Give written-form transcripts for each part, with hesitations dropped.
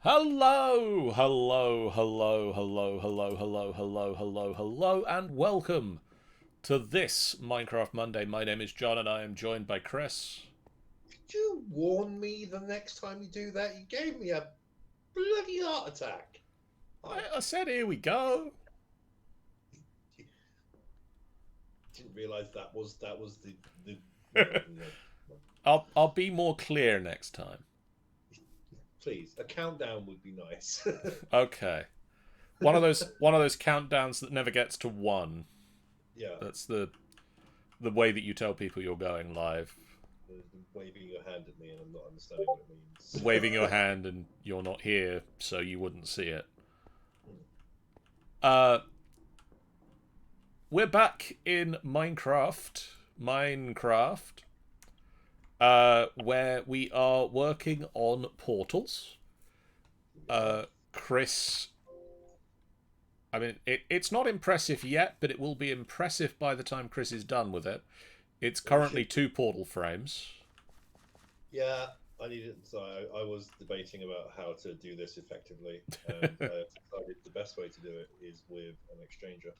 Hello, hello, hello, hello, hello, hello, hello, hello, hello, and welcome to this Minecraft Monday. My name is John, and I am joined by Chris. Did you warn me the next time you do that? You gave me a bloody heart attack. I I said, here we go. didn't realise that was the no no. I'll be more clear next time. Please, a countdown would be nice. Okay, one of those countdowns that never gets to one. Yeah, That's the way that you tell people you're going live. waving your hand at me and I'm not understanding what it Waving your means. hand and you're not here, so you wouldn't see it. Uh, we're back in Minecraft, where we are working on portals. Yeah. Chris, I mean, it's not impressive yet, but it will be impressive by the time Chris is done with it. It's It currently should. two portal frames. Yeah, I needed. So I was debating about how to do this effectively, and I decided the best way to do it is with an exchanger.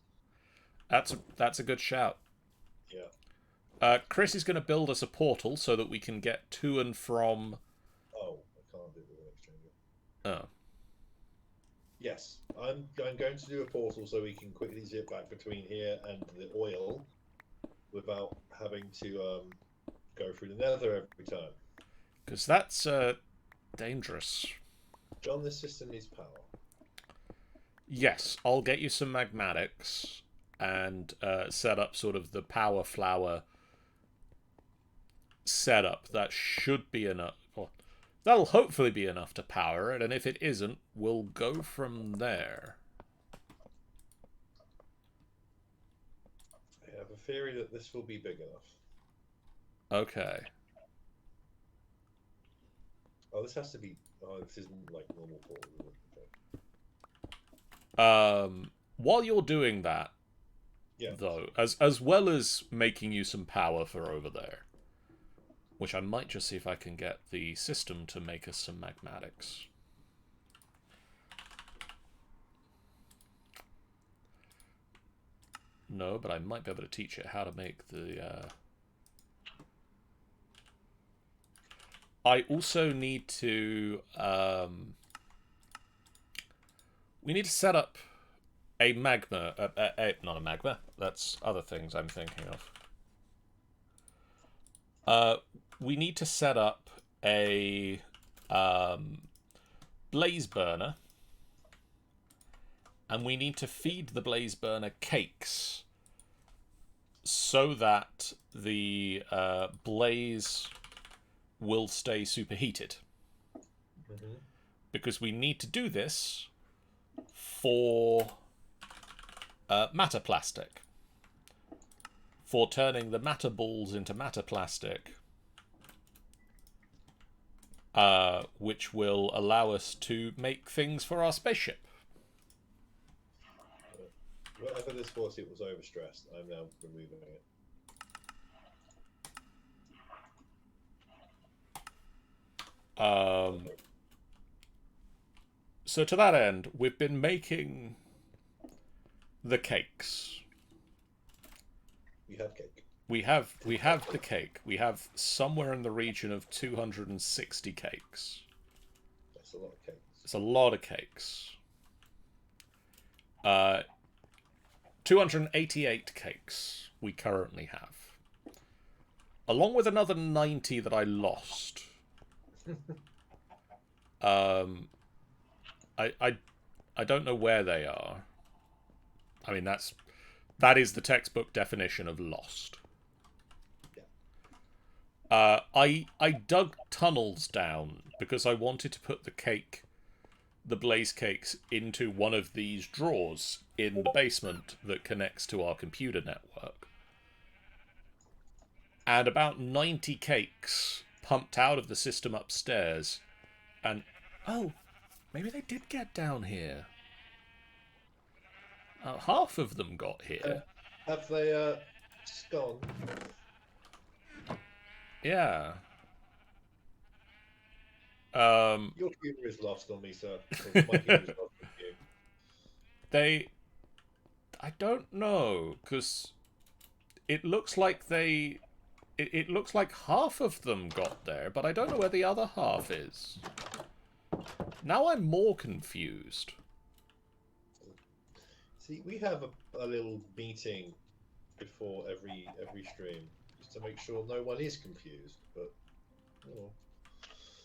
That's a good shout. Yeah. Chris is going to build us a portal so that we can get to and from. Oh, I can't do it with an exchanger. Oh, Yes, I'm going to do a portal so we can quickly zip back between here and the oil without having to go through the nether every time. because that's dangerous. John, this system needs power. Yes, I'll get you some magmatics and set up sort of the power flower setup. That should be enough. Well, that'll hopefully be enough to power it, and if it isn't, we'll go from there. I have a theory that this will be big enough. Okay. Oh, this has to be. Oh, this isn't like normal portal, is it? Okay. While you're doing that, Yeah. though, as well as making you some power for over there, which I might just see if I can get the system to make us some magmatics. No, but I might be able to teach it how to make the. I also need to. We need to set up a magma. Not a magma. That's other things I'm thinking of. Uh, we need to set up a blaze burner, and we need to feed the blaze burner cakes so that the blaze will stay superheated. Hmm. Because we need to do this for matter plastic, for turning the matter balls into matter plastic, which will allow us to make things for our spaceship. Whatever this was, it was overstressed. I'm now removing it. Um, Perfect. so to that end, we've been making the cakes. We have cake. We have the cake. We have somewhere in the region of 260 cakes. That's a lot of cakes. It's a lot of cakes. Uh, 288 cakes we currently have, along with another 90 that I lost. Um, I don't know where they are. I mean, that is the textbook definition of lost. Yeah. I dug tunnels down because I wanted to put the blaze cakes into one of these drawers in the basement that connects to our computer network. And about 90 cakes pumped out of the system upstairs. And oh, maybe they did get down here. Half of them got Have, here. have they gone? Yeah. Your humor is lost on me, sir. Or my humor is lost on you. I don't know, because it looks like it looks like half of them got there, but I don't know where the other half is. Now I'm more confused. See, we have a little meeting before every stream just to make sure no one is confused. But oh.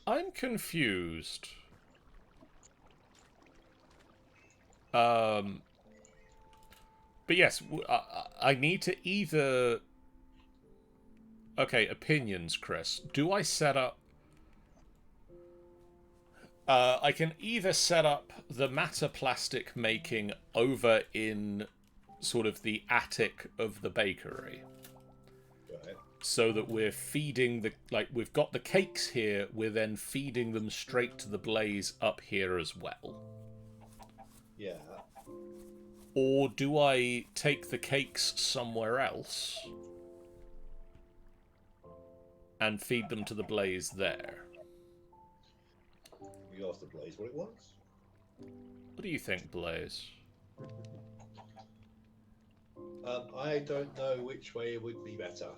I'm confused. But yes, I need to either... Okay, opinions, Chris. Do I set up... I can either set up the matter plastic making over in sort of the attic of the bakery. Right. So that we're feeding the... Like, we've got the cakes here, we're then feeding them straight to the blaze up here as well. Yeah. Or do I take the cakes somewhere else and feed them to the blaze there? You asked the blaze what it wants. What do you think, Blaze? I don't know which way it would be better.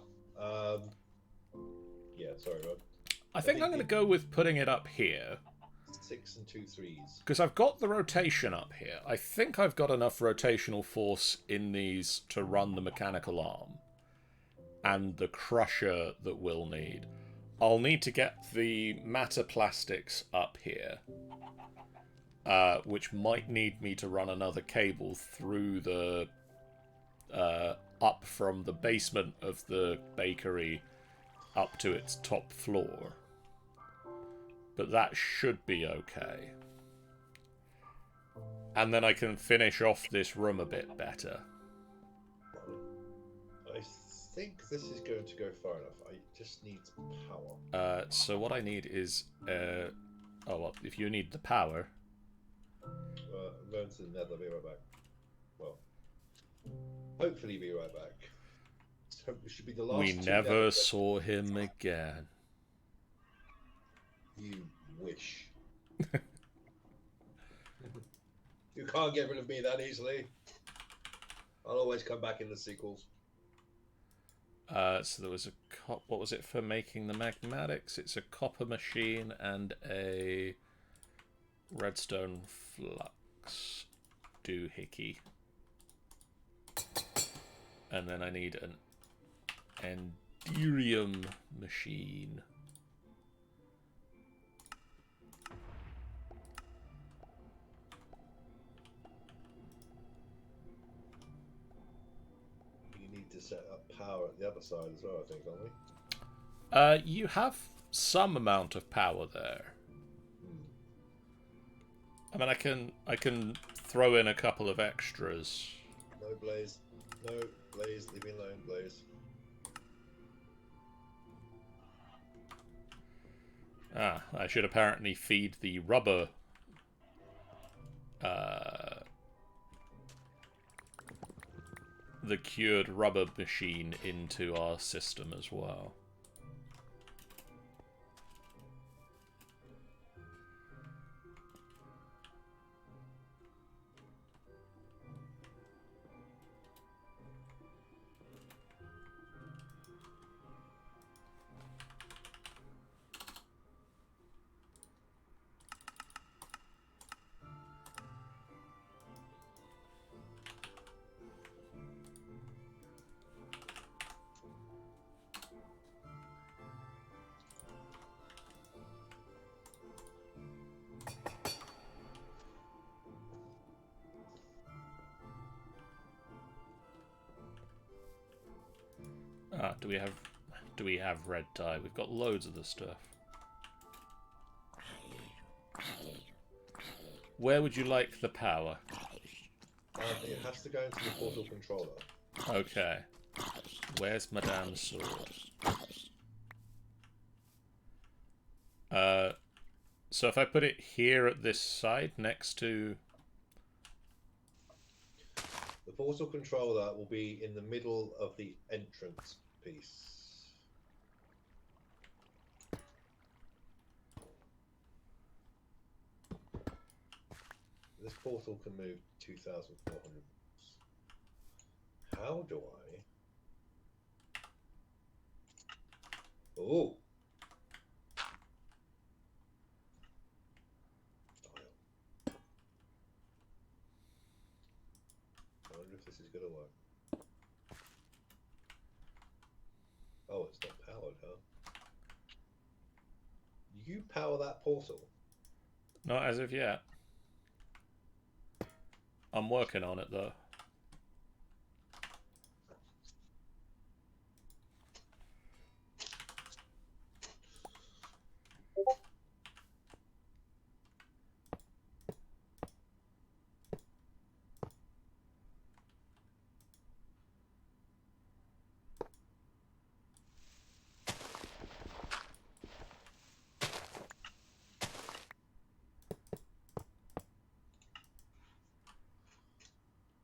Yeah, sorry, Rod. I think I'm going to go with putting it up here. 6 and 2 3s. Because I've got the rotation up here. I think I've got enough rotational force in these to run the mechanical arm. And the crusher that we'll need. I'll need to get the matter plastics up here. Which might need me to run another cable through the... up from the basement of the bakery up to its top floor. But that should be okay. And then I can finish off this room a bit better. I think this is going to go far enough. I just need power. So what I need is... oh, well, if you need the power... I'm going to the nether, be right back. Well, hopefully be right back. So it should be the last We two never nether- saw him again. You wish. You can't get rid of me that easily. I'll always come back in the sequels. So there was a... What was it for making the magmatics? It's a copper machine and a redstone flux doohickey. And then I need an enderium machine. You need to set up power at the other side as well, I think, don't we? You have some amount of power there. I mean, I can throw in a couple of extras. No, Blaze. No, Blaze. Leave me alone, Blaze. Ah, I should apparently feed the rubber... the cured rubber machine into our system as well. Ah, do we have red dye? We've got loads of the stuff. Where would you like the power? It has to go into the portal controller. Okay. Where's Madame's sword? So if I put it here at this side, next to... The portal controller will be in the middle of the entrance piece. this portal can move 2,400. How do I? Oh. I wonder if this is gonna work. Oh, it's not powered, huh? You power that portal? Not as of yet. I'm working on it though.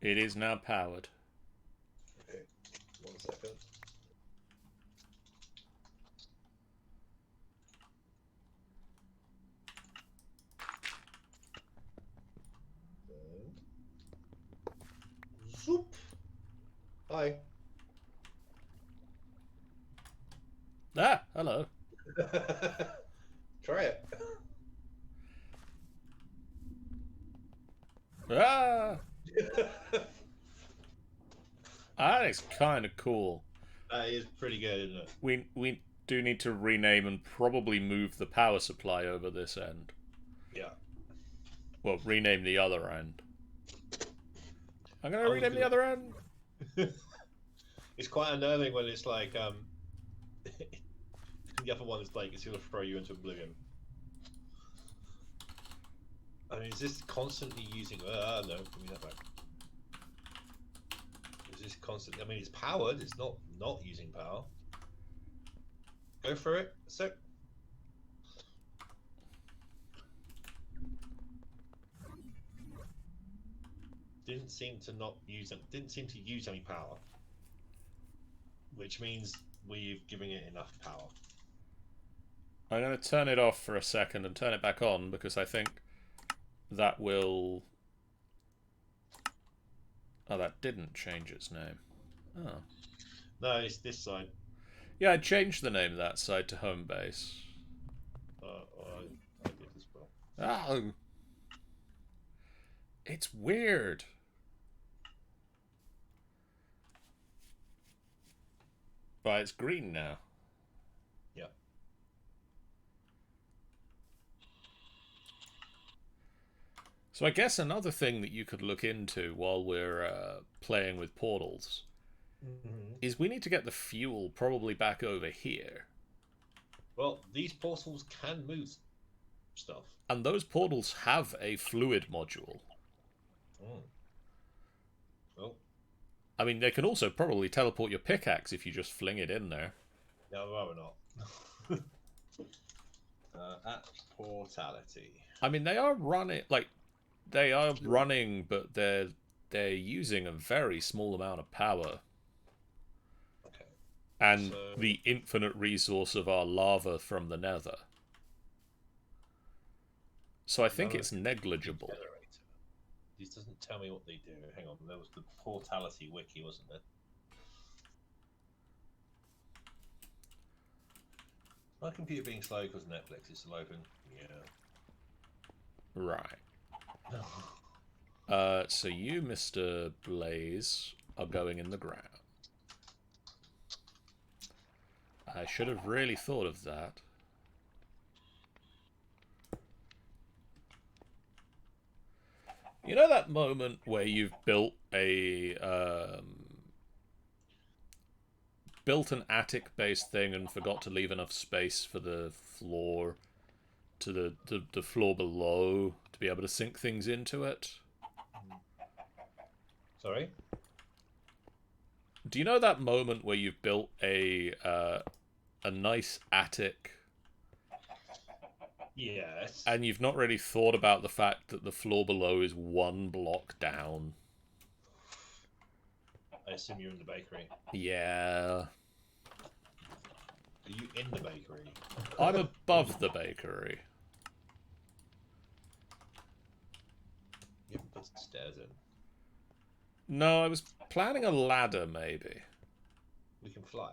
It is now powered. Okay, 1 second. And zoop. Hi. Ah, hello. Try it. Ah, that is kind of cool. That is pretty good, isn't it? We do need to rename and probably move the power supply over this end. Yeah. Well, rename the other end. I'm gonna I was rename the gonna- other end. It's quite unnerving when it's like the other one is like it's gonna throw you into oblivion. I mean, is this constantly using? No, give me that back. Is this constant? I mean, it's powered. It's not using power. Go for it. So. Didn't seem to use any power, which means we're giving it enough power. I'm going to turn it off for a second and turn it back on because I think that will... Oh, that didn't change its name. Oh. No, it's this side. Yeah, I changed the name of that side to home base. I did as well. Oh. It's weird. Right, it's green now. Yeah. So I guess another thing that you could look into while we're playing with portals is we need to get the fuel probably back over here. Well, these portals can move stuff. And those portals have a fluid module. Well, I mean, they can also probably teleport your pickaxe if you just fling it in there. no, I'd rather not. At portality. I mean, they are running, like, they are running, but they're using a very small amount of power. Okay. And So... the infinite resource of our lava from the nether. So I think it's negligible. Generator. This doesn't tell me what they do. Hang on, there was the portality wiki, wasn't there? My computer being slow because Netflix is still open. Yeah. Right. So you, Mr. Blaze, are going in the ground. I should have really thought of that. You know that moment where you've built a built an attic-based thing and forgot to leave enough space for the floor to the floor below to be able to sink things into it? Sorry? Do you know that moment where you've built a nice attic? Yes. And you've not really thought about the fact that the floor below is one block down. I assume you're in the bakery. Yeah. Are you in the bakery? I'm above the bakery. You haven't put stairs in. No, I was planning a ladder, maybe. We can fly.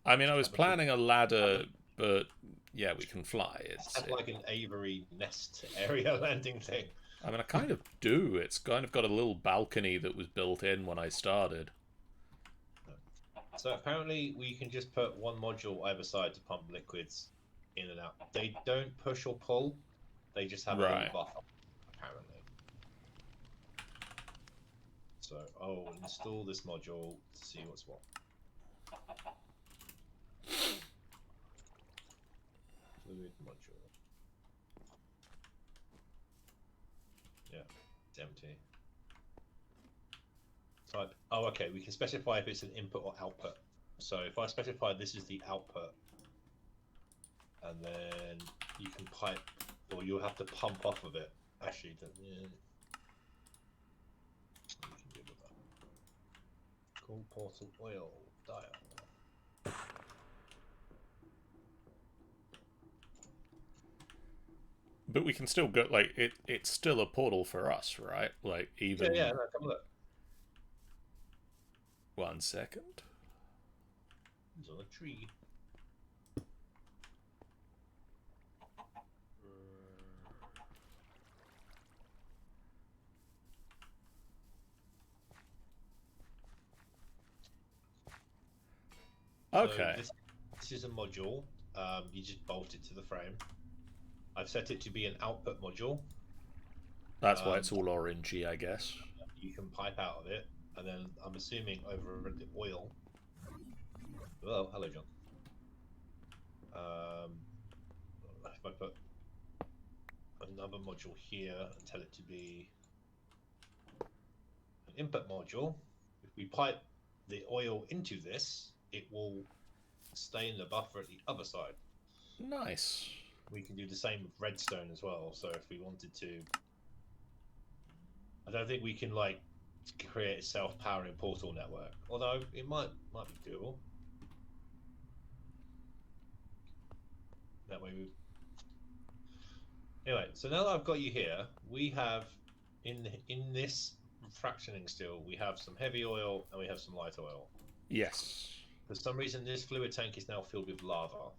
I mean, I was planning a ladder, but yeah, we can fly. It's like an Avery nest area landing thing. I mean, I kind of do. It's kind of got a little balcony that was built in when I started. So apparently we can just put one module either side to pump liquids in and out. They don't push or pull. They just have a little buffer, apparently. So I'll install this module to see what's what. Fluid module. Yeah, it's empty. Type. Oh, okay. We can specify if it's an input or output. So if I specify this is the output, and then you can pipe, or you'll have to pump off of it. Actually, yeah. You can deal with that. Cool portal oil dial. But we can still go, like, it's still a portal for us, right? Like, even... Yeah, no, come look. 1 second. He's on a tree. Okay. So this is a module. You just bolt it to the frame. I've set it to be an output module. That's why it's all orangey, I guess. You can pipe out of it, and then I'm assuming over the oil. Well, hello, John. If I put another module here and tell it to be an input module, if we pipe the oil into this, it will stay in the buffer at the other side. Nice. We can do the same with redstone as well. So if we wanted to, I don't think we can like create a self-powering portal network, although it might be doable. That way we... Anyway, so now that I've got you here, we have in this fractioning still, we have some heavy oil and we have some light oil. Yes. For some reason, this fluid tank is now filled with lava.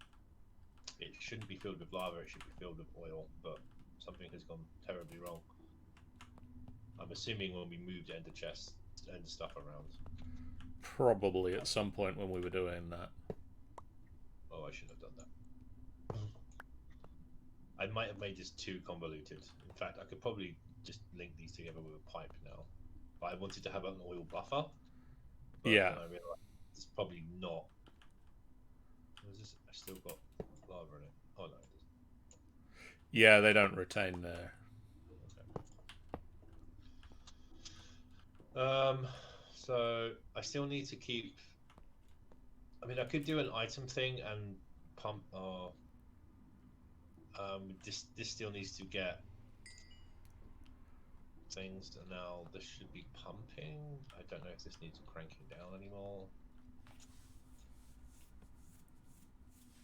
It shouldn't be filled with lava, it should be filled with oil, but something has gone terribly wrong. I'm assuming when we moved ender chests and stuff around. Probably at some point when we were doing that. Oh, I shouldn't have done that. I might have made this too convoluted. In fact, I could probably just link these together with a pipe now. But I wanted to have an oil buffer. But yeah. then I realized it's probably not. What is this? I still got lava in it. Oh no, it doesn't. Yeah, they don't retain there. Okay. So I still need to keep. I mean, I could do an item thing and pump. This still needs to get things. And now this should be pumping. I don't know if this needs cranking down anymore.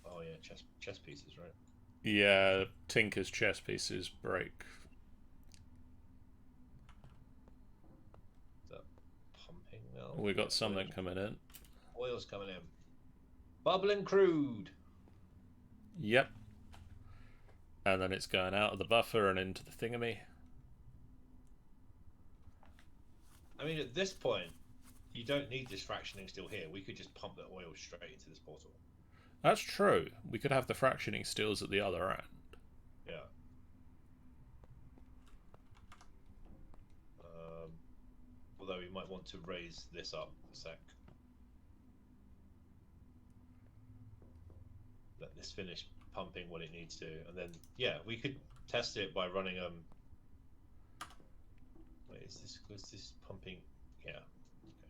Oh yeah, chess pieces, right? Yeah, Tinker's chess pieces break. Is that pumping now? We got something coming in. Oil's coming in. Bubbling crude. Yep. And then it's going out of the buffer and into the thingamy. I mean, at this point, you don't need this fractioning still here. We could just pump the oil straight into this portal. That's true. We could have the fractioning stills at the other end. Yeah. Although we might want to raise this up a sec. Let this finish pumping what it needs to, and then yeah, we could test it by running Wait, is this pumping? Yeah. Okay.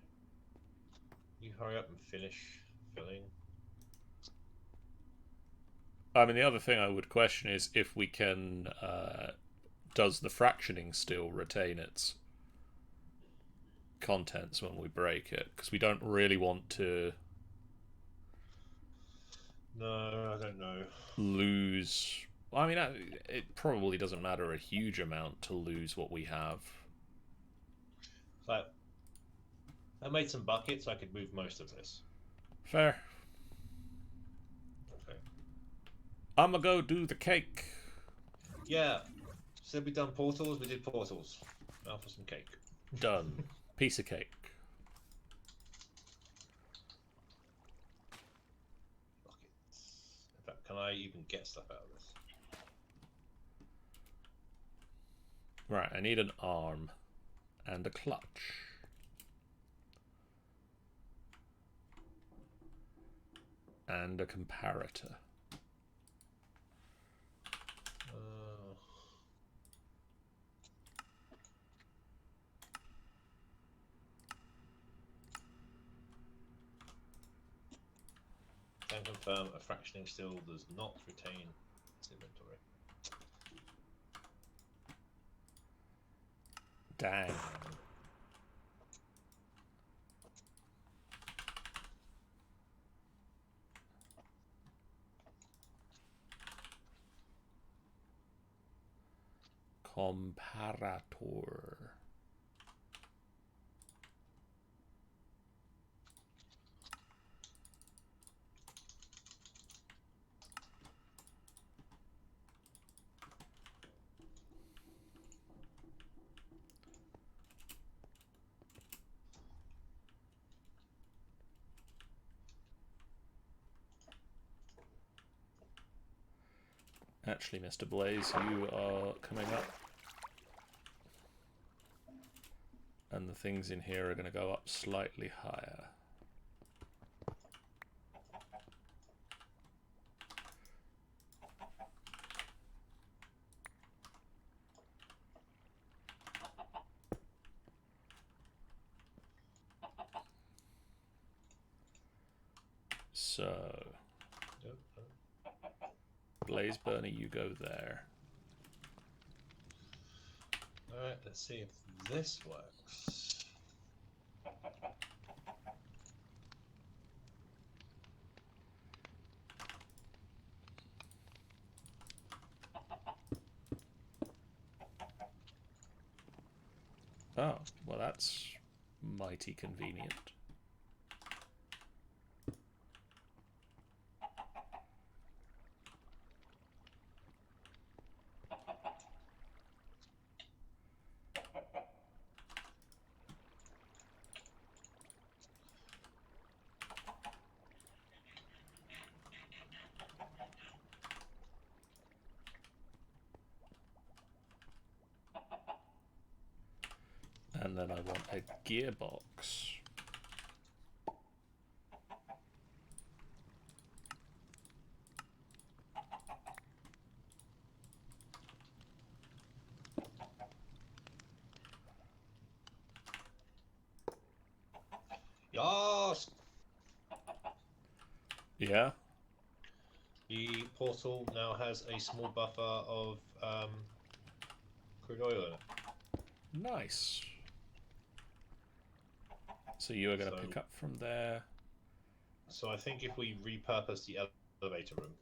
You hurry up and finish filling. I mean, the other thing I would question is if we can... does the fractioning still retain its contents when we break it? Because we don't really want to... No, I don't know. lose Well, I mean, it probably doesn't matter a huge amount to lose what we have. So I made some buckets. I could move most of this. Fair. Okay. I'ma go do the cake. Yeah. Said we done portals. We did portals. Now for some cake. Done. Piece of cake. Buckets. In fact, can I even get stuff out of this? Right, I need an arm and a clutch. And a comparator. Can confirm a fractioning still does not retain its inventory. Dang. Comparator. Actually, Mr. Blaze, you are coming up. And the things in here are going to go up slightly higher. So, Blaze Burner, you go there. Alright, let's see if this works. Oh, well that's mighty convenient. And then I want a gearbox. Yes! Yeah? The portal now has a small buffer of crude oil in it. Nice. So you are going to So- pick up from there. So I think if we repurpose the elevator room.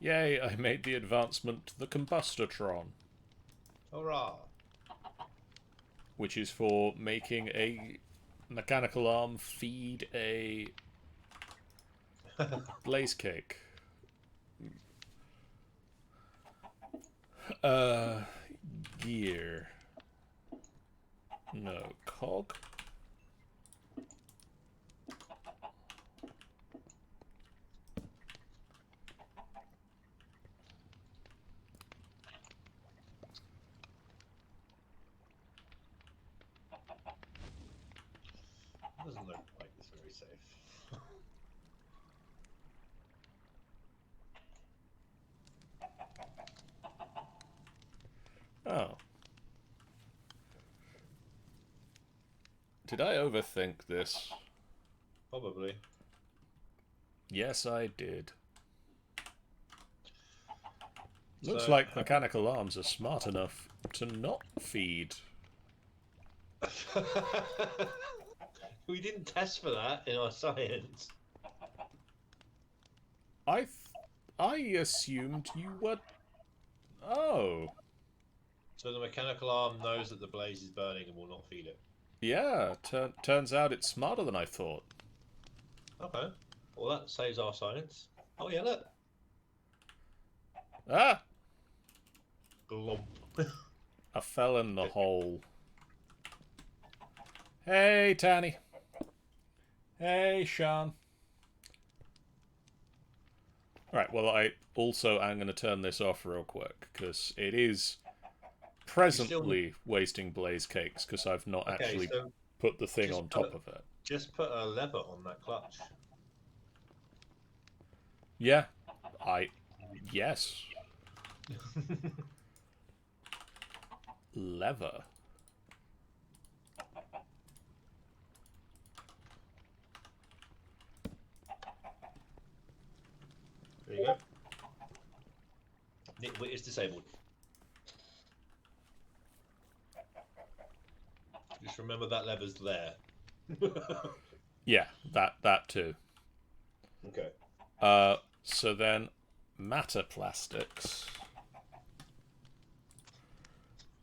Yay, I made the advancement to the Combustertron, Hurrah! which is for making a mechanical arm feed a blaze cake. Gear. No, cog. Doesn't look like it's very safe. Oh. Did I overthink this? Probably. Yes, I did. Looks So- like mechanical arms are smart enough to not feed. We didn't test for that in our science. I assumed you were... Oh. So the mechanical arm knows that the blaze is burning and will not feed it. Yeah, turns out it's smarter than I thought. Okay. Well, that saves our science. Oh, yeah, look. Ah! Glomp. I fell in the hole. Hey, Tanny. Hey, Sean. Alright, well, I also am going to turn this off real quick, because it is presently wasting blaze cakes, because I've not actually so put the thing on top of it. just put a lever on that clutch. Yeah, yes. Lever. There you go. Nitwit is disabled. Just remember that lever's there. Yeah, that too. Okay. So then, matter plastics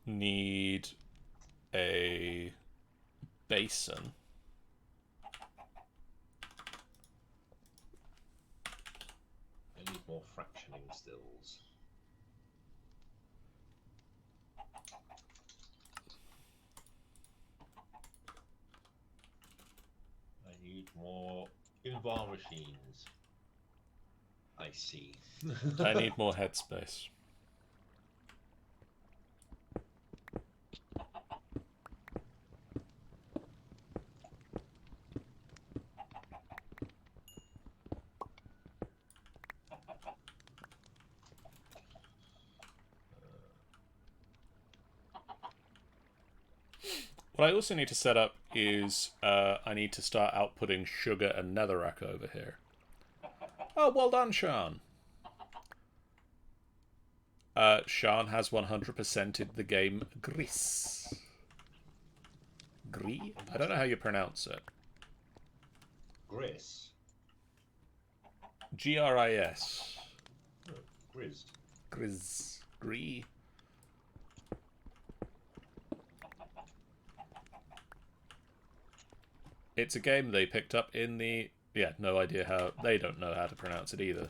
need a basin. I need more fractioning stills. I need more Invar machines. I see. I need more headspace. What I also need to set up is I need to start outputting sugar and netherrack over here. Oh, well done, Sean. Sean has 100%ed the game Gris. Gris? I don't know how you pronounce it. Gris. Gris. Oh, Gris. Gris. Gris. It's a game they picked up in the... Yeah, no idea how... They don't know how to pronounce it either.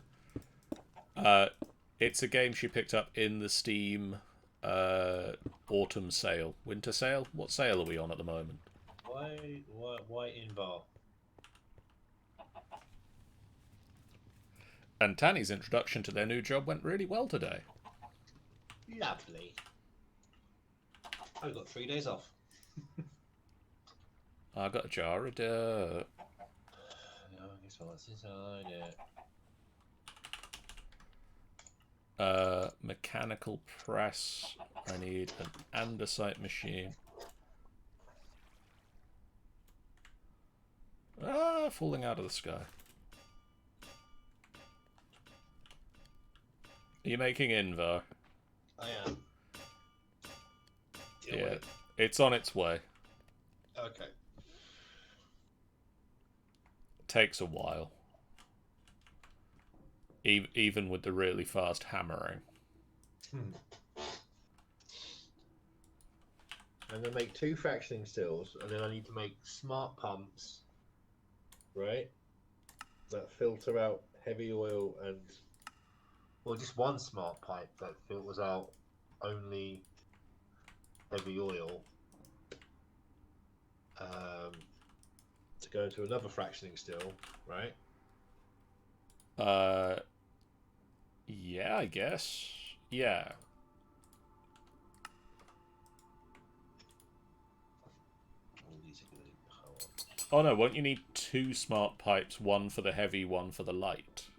It's a game she picked up in the Steam autumn sale. Winter sale? What sale are we on at the moment? Why Invar? And Tanny's introduction to their new job went really well today. Lovely. I've got 3 days off. I got a jar of dirt. No, I guess what's inside it? Mechanical press. I need an andesite machine. Ah, falling out of the sky. Are you making Invar? I am. Yeah, it's on its way. Okay. Takes a while. Even with the really fast hammering. I'm going to make 2 fractioning stills, and then I need to make smart pumps, right? That filter out heavy oil and... Well, just one smart pipe that filters out only heavy oil. To go into another fractioning still, right? Yeah, I guess. Yeah. Oh no, won't you need 2 smart pipes, one for the heavy, one for the light?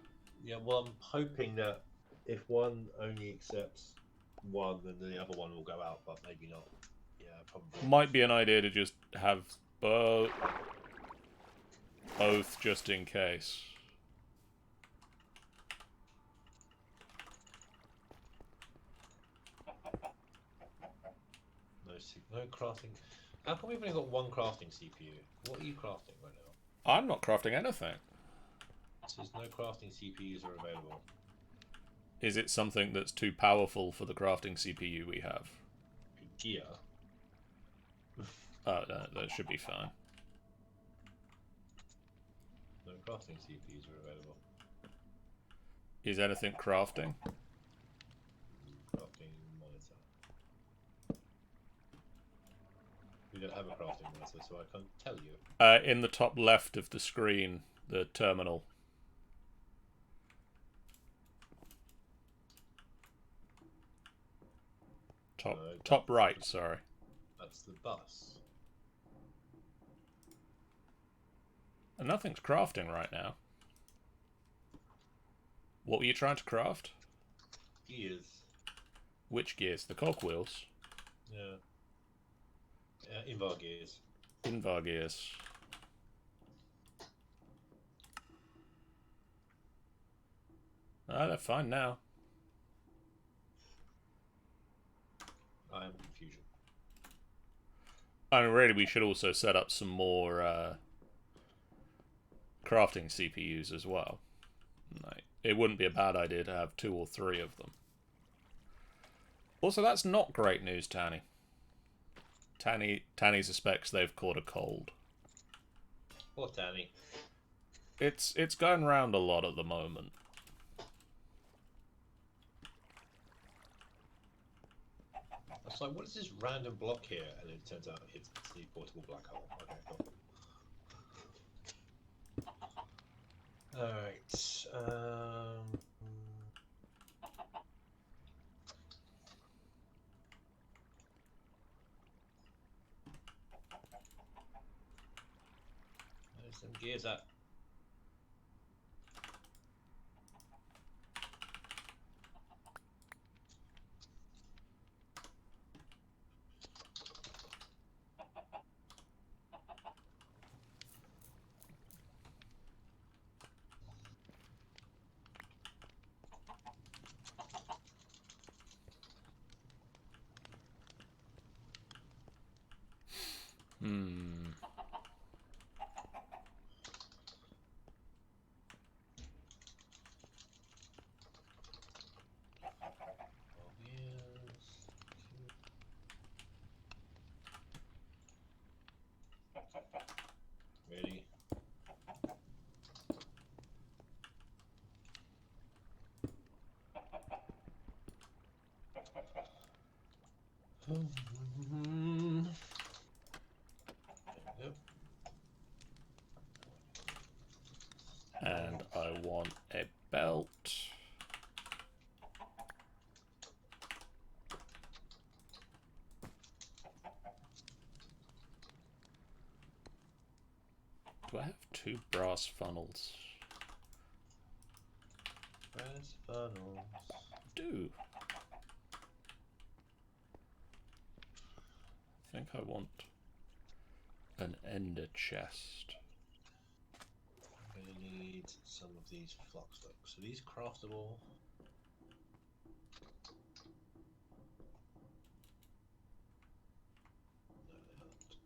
Yeah, well, I'm hoping that if one only accepts one, then the other one will go out, but maybe not. Yeah, probably. Might be an idea to just have both just in case. No crafting. How come we've only got one crafting CPU? What are you crafting right now? I'm not crafting anything. Says no crafting CPUs are available. Is it something that's too powerful for the crafting CPU we have? Gear. Oh, no, that should be fine. No crafting CPUs are available. Is anything crafting? Crafting monitor. We don't have a crafting monitor, so I can't tell you. In the top left of the screen, the terminal. Top right, sorry. That's the bus. And nothing's crafting right now. What were you trying to craft? Gears. Which gears? The cogwheels? Yeah. Invar gears. Invar gears. Ah, they're fine now. I am confusion. I mean, really, we should also set up some more crafting CPUs as well. Like, it wouldn't be a bad idea to have 2 or 3 of them. Also, that's not great news, Tanny. Tanny suspects they've caught a cold. Poor Danny. It's going round a lot at the moment. I was like, what is this random block here? And it turns out it's the portable black hole. Okay, cool. Alright. There's some gears up. Ready? And I want a belt. Do I have 2 brass funnels? Brass funnels. Do. I think I want an ender chest. I'm gonna need some of these flux hooks. Are these craftable? No, they aren't.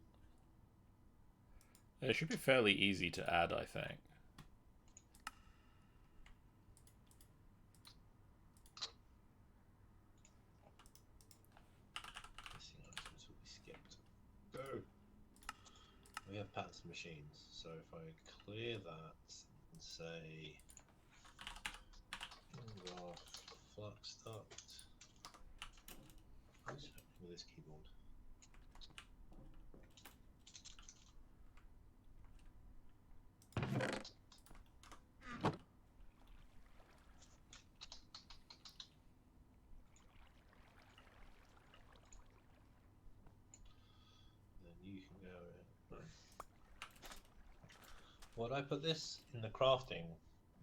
It should be fairly easy to add, I think. Missing items will be skipped. Go! We have patterns of machines, so if I clear that and say flux duct. What's happening with this keyboard? Then you can go in. Would I put this in the crafting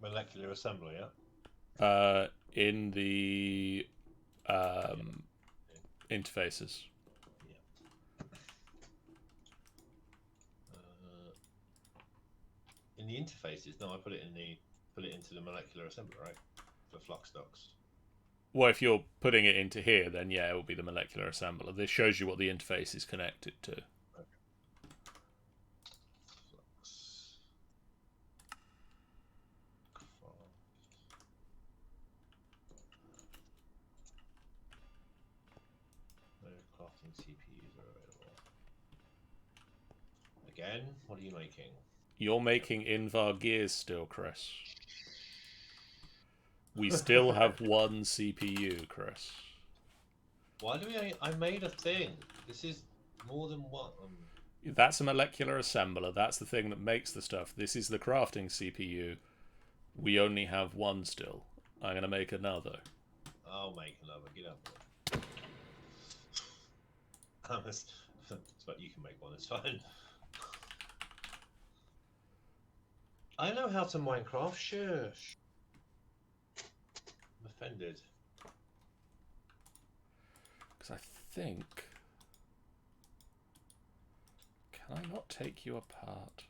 molecular assembly, yeah? In the interfaces. In the interfaces, no, I put it into the molecular assembly, right? For flux ducts. Well, if you're putting it into here, then yeah, it will be the molecular assembler. This shows you what the interface is connected to. Flux. CPUs are available. Again, what are you making? You're making Invar gears still, Chris. We still have one CPU, Chris. Why do we? I made a thing. This is more than one. That's a molecular assembler. That's the thing that makes the stuff. This is the crafting CPU. We only have one still. I'm going to make another. I'll make another. Get up. But you can make one. It's fine. I know how to Minecraft. Shush. I'm offended. Because I think... Can I not take you apart?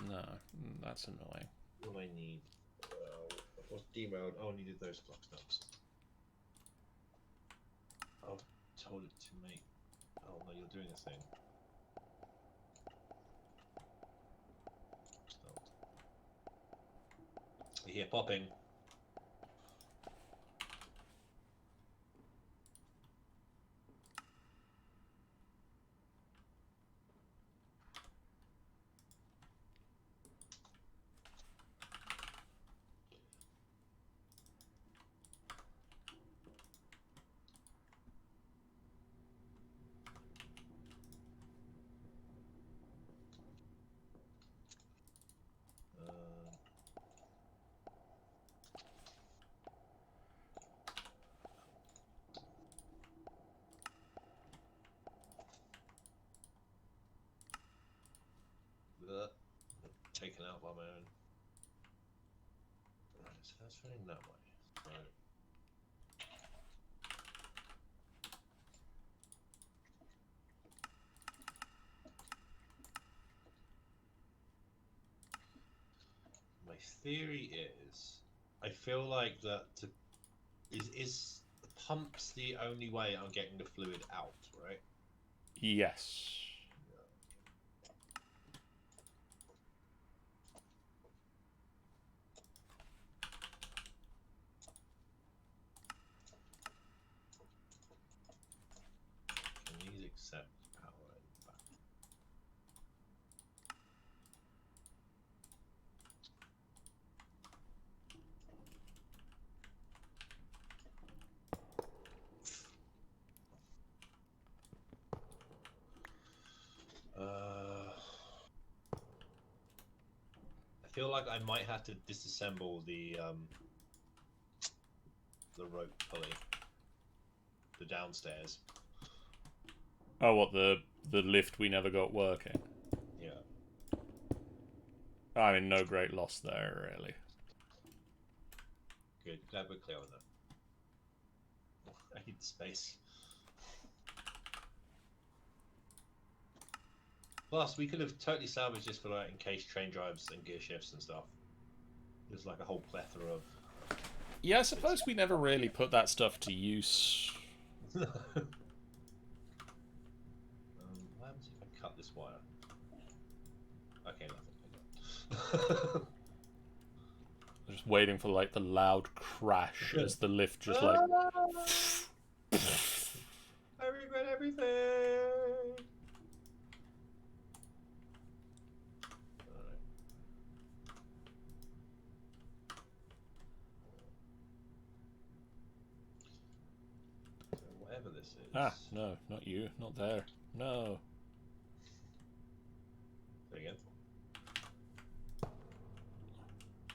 No, that's annoying. What do I need? What's derailed? Oh, I needed those block stumps. I've told it to make. Oh no, you're doing a thing. Stop. You hear popping. Taken out by my own. Right, so that's running that way. So my theory is, I feel like that is the pumps the only way I'm getting the fluid out, right? Yes. Can these accept power in back? I feel like I might have to disassemble the rope pulley, the downstairs. Oh, what, the lift we never got working? Yeah. I mean, no great loss there, really. Good. Glad we're clear on that. I need space. Plus, we could have totally salvaged this for like encased train drives and gear shifts and stuff. There's like a whole plethora of. Yeah, I suppose we never really put that stuff to use. What happens if I cut this wire? Okay, nothing. Just waiting for, like, the loud crash as the lift just, like... I regret everything! Whatever this is. Ah, no, not you. Not there. No. There again.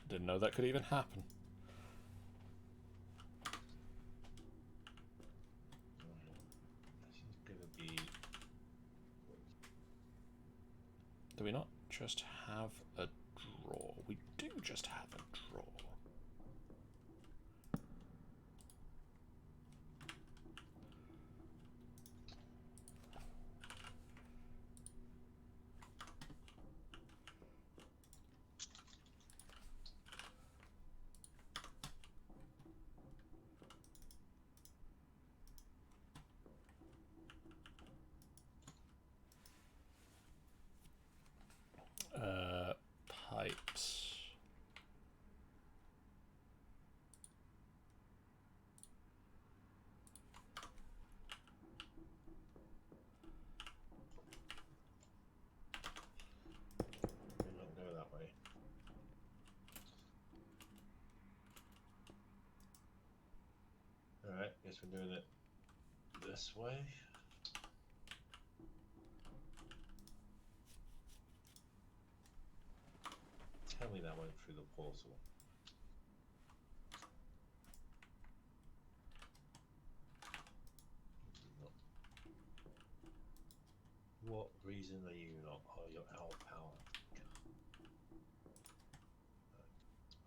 Didn't know that could even happen. This is gonna be. Do we not just have a drawer? We do just have a drawer. Pipes. Alright, guess we're doing it this way. Tell me that went through the portal. What reason are you not? Oh, you're out of power.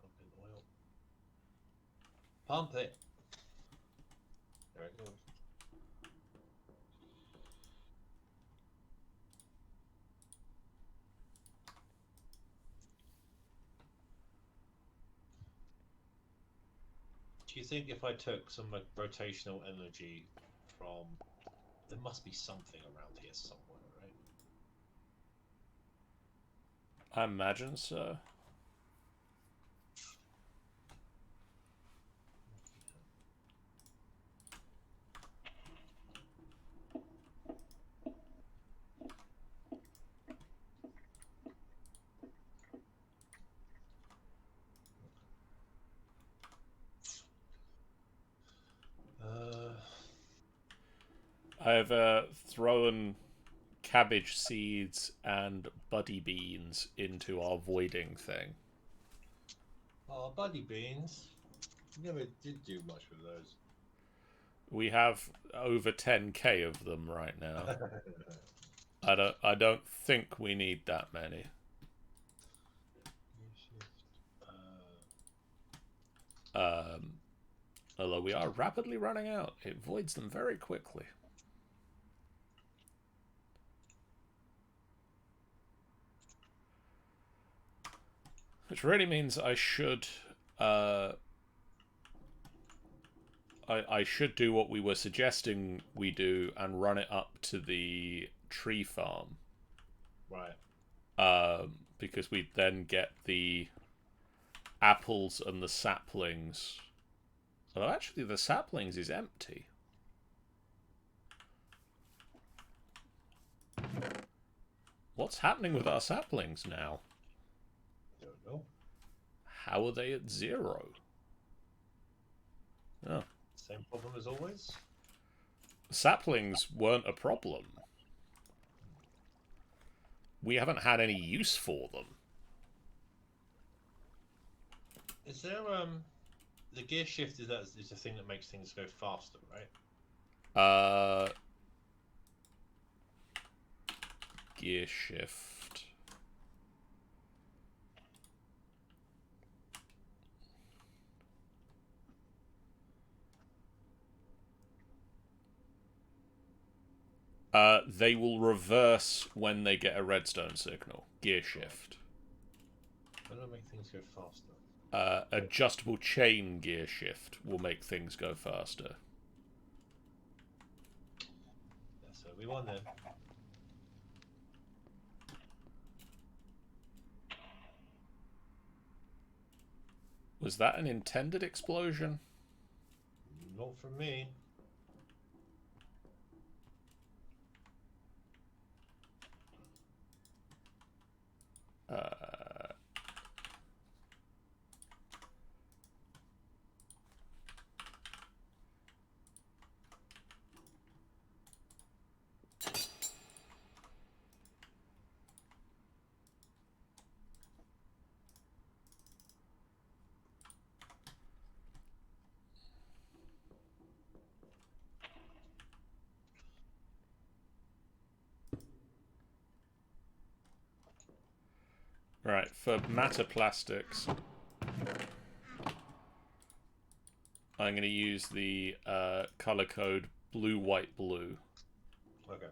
Pumping oil. Pump it. There it goes. Do you think if I took some like rotational energy from, there must be something around here somewhere, right? I imagine so. I've thrown cabbage seeds and buddy beans into our voiding thing. Oh, buddy beans. Never did do much with those. We have over 10k of them right now. I don't think we need that many. Although we are rapidly running out. It voids them very quickly. Which really means I should I should do what we were suggesting we do and run it up to the tree farm. Right. Because we then get the apples and the saplings. Well, actually, the saplings is empty. What's happening with our saplings now? Don't know. How are they at 0? Oh. Same problem as always. Saplings weren't a problem. We haven't had any use for them. Is there the gear shift is the thing that makes things go faster, right? Gear shift. They will reverse when they get a redstone signal. Gear shift. Why don't make things go faster? Adjustable chain gear shift will make things go faster. Yeah, so we won then. Was that an intended explosion? Not from me. Right, for matter plastics, I'm going to use the color code blue, white, blue. Okay.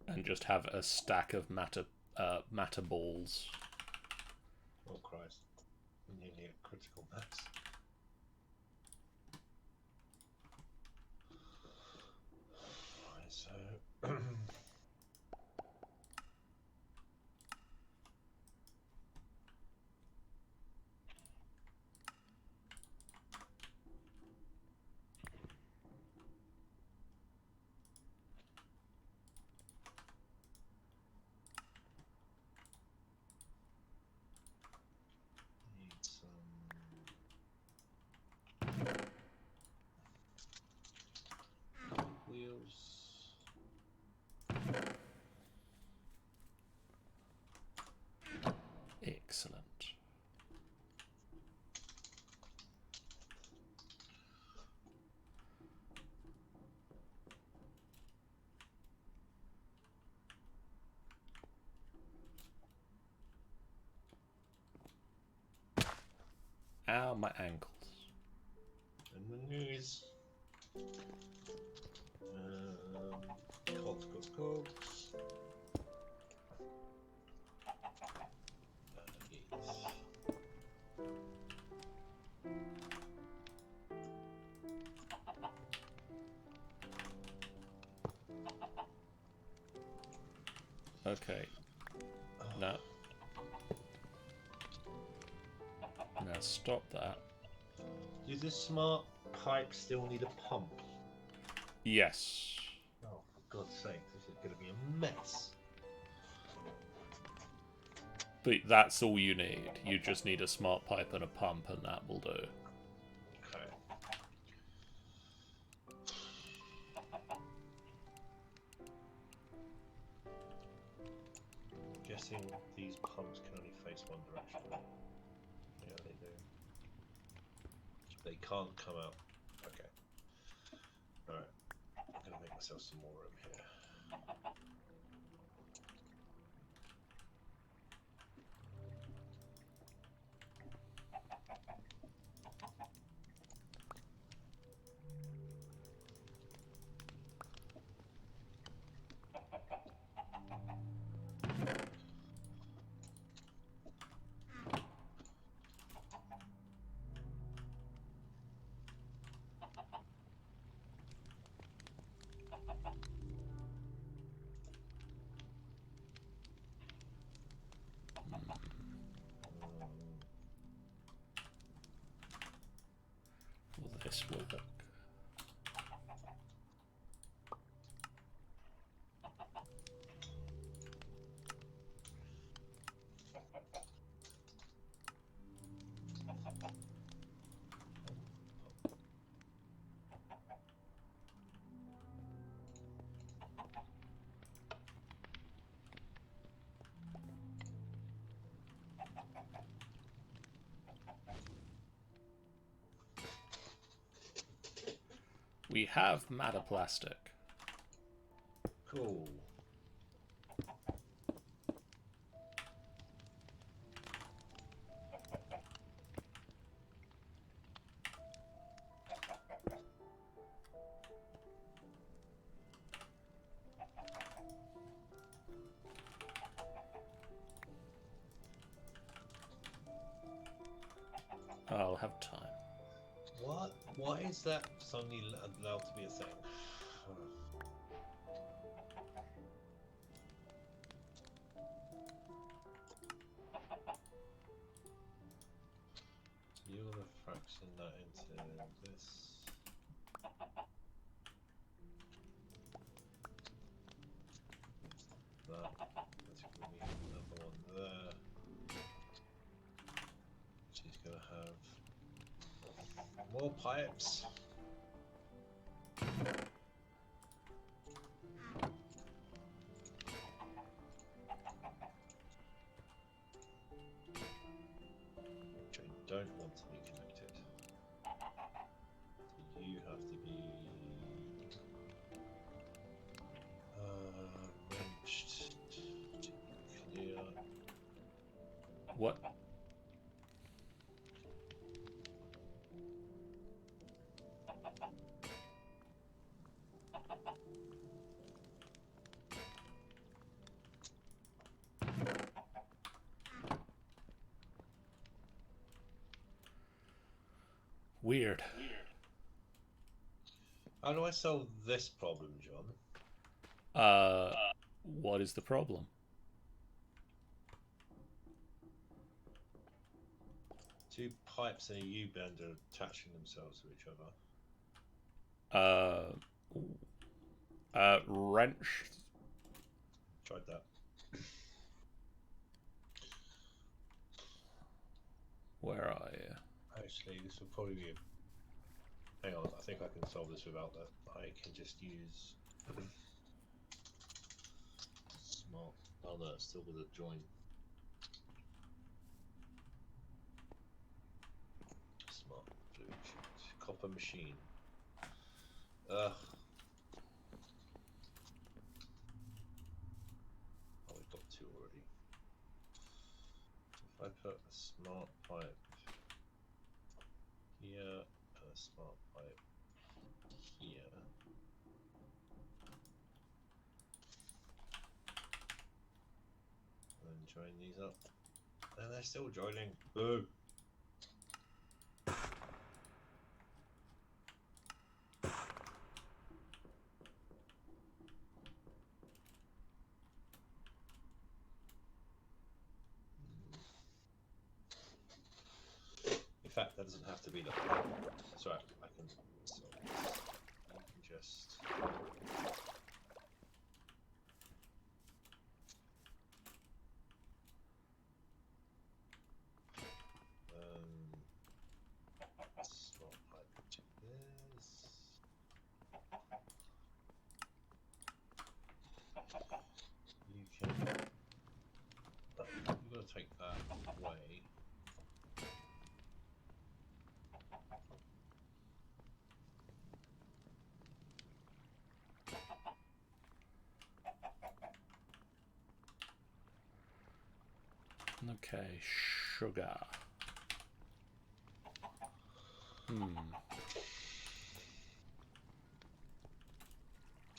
And just have a stack of matter balls. Oh Christ! Nearly a critical mass. Right, so. those. Excellent. Ow, my ankles. And the news. Cogs. Yes. Okay. Now stop that. Do the smart pipe still need a pump? Yes. Oh, for God's sake, this is going to be a mess. But that's all you need. You just need a smart pipe and a pump, and that will do. Okay. I'm guessing these pumps can only face one direction. Yeah, they do. They can't come out. Okay. Alright. I'm going to make myself some more room here. Will this work? We have Mataplastic. Cool. I'll have time. What? Why is that suddenly allowed to be a thing? So you're the fraction that into this. That. That's going to be another one there. She's going to have more pipes. Which I don't want to be connected. So you have to be wrenched to clear. What? Weird. How do I solve this problem, John? What is the problem? Two pipes and a U-bend are attaching themselves to each other. Wrench. Tried that. Where are you? Actually, this will probably be a... Hang on, I think I can solve this without that. I can just use Smart. Oh no, it's still with a join. Smart fluid change. Copper machine. Ugh. Oh, we've got two already. If I put a smart pipe here, put a smart pipe here. And join these up. And they're still joining. Boo! In fact, that doesn't have to be that way. Sorry, I can. So, I can just. Smart pipe to this. You can. You've got to take that away. Okay, sugar.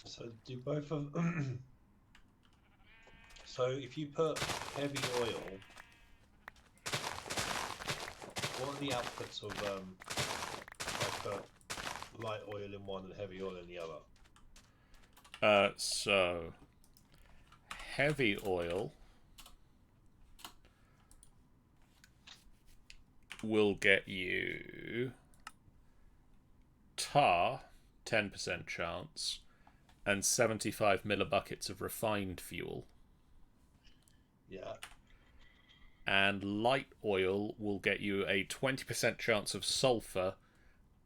So do both of. So if you put heavy oil, what are the outputs of if I put light oil in one and heavy oil in the other? So heavy oil will get you tar, 10% chance, and 75 millibuckets of refined fuel. Yeah. And light oil will get you a 20% chance of sulfur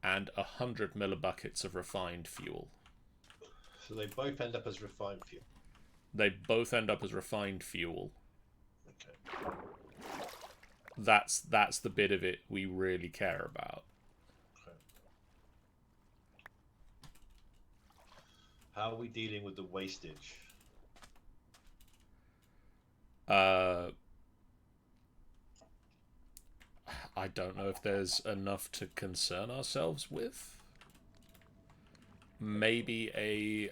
and 100 millibuckets of refined fuel. So they both end up as refined fuel. They both end up as refined fuel. Okay. That's the bit of it we really care about. Okay. How are we dealing with the wastage? I don't know if there's enough to concern ourselves with. Maybe a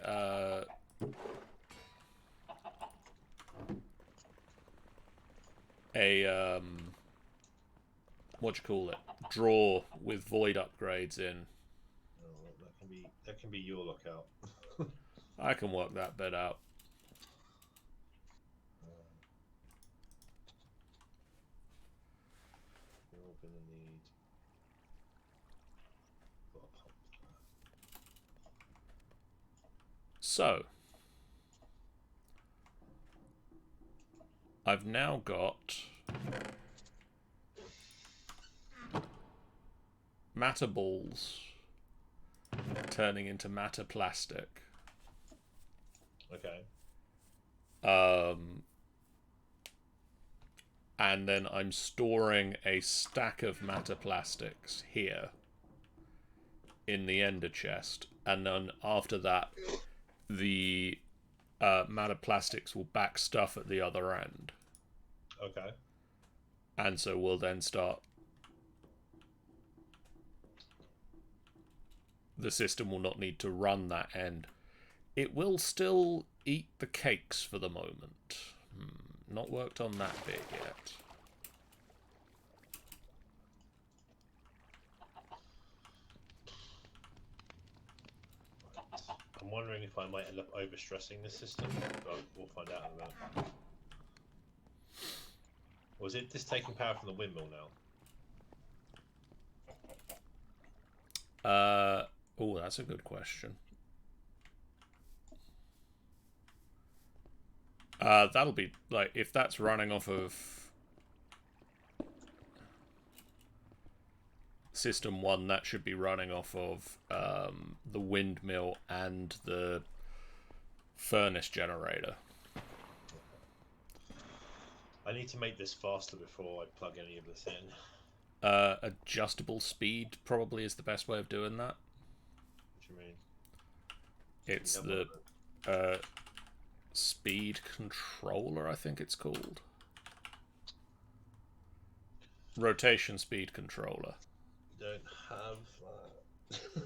what you call it? Drawer with void upgrades in. Oh, that can be your lookout. I can work that bit out. You're gonna need. So I've now got matter balls turning into matter plastic. Okay. And then I'm storing a stack of matter plastics here in the ender chest, and then after that the matter plastics will back stuff at the other end. Okay. And so we'll then start. The system will not need to run that end. It will still eat the cakes for the moment. Not worked on that bit yet. I'm wondering if I might end up overstressing the system, but we'll find out in a minute. Or is it just taking power from the windmill now? Oh, that's a good question. That'll be, like, if that's running off of System 1, that should be running off of the windmill and the furnace generator. I need to make this faster before I plug any of this in. Adjustable speed probably is the best way of doing that. What do you mean? It's You have the one of speed controller, I think it's called. Rotation speed controller. those. Don't have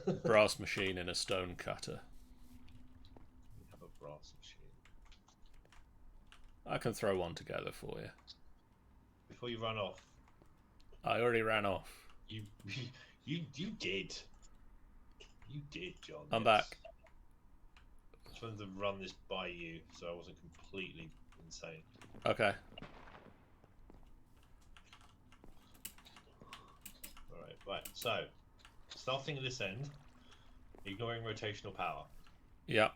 that. Brass machine in a stone cutter. We have a brass machine. I can throw one together for you. Before you run off, I already ran off. you did. You did, John. I'm yes. back. I just wanted to run this by you so I wasn't completely insane. Okay. Alright, right. So, starting at this end, ignoring rotational power. Yep.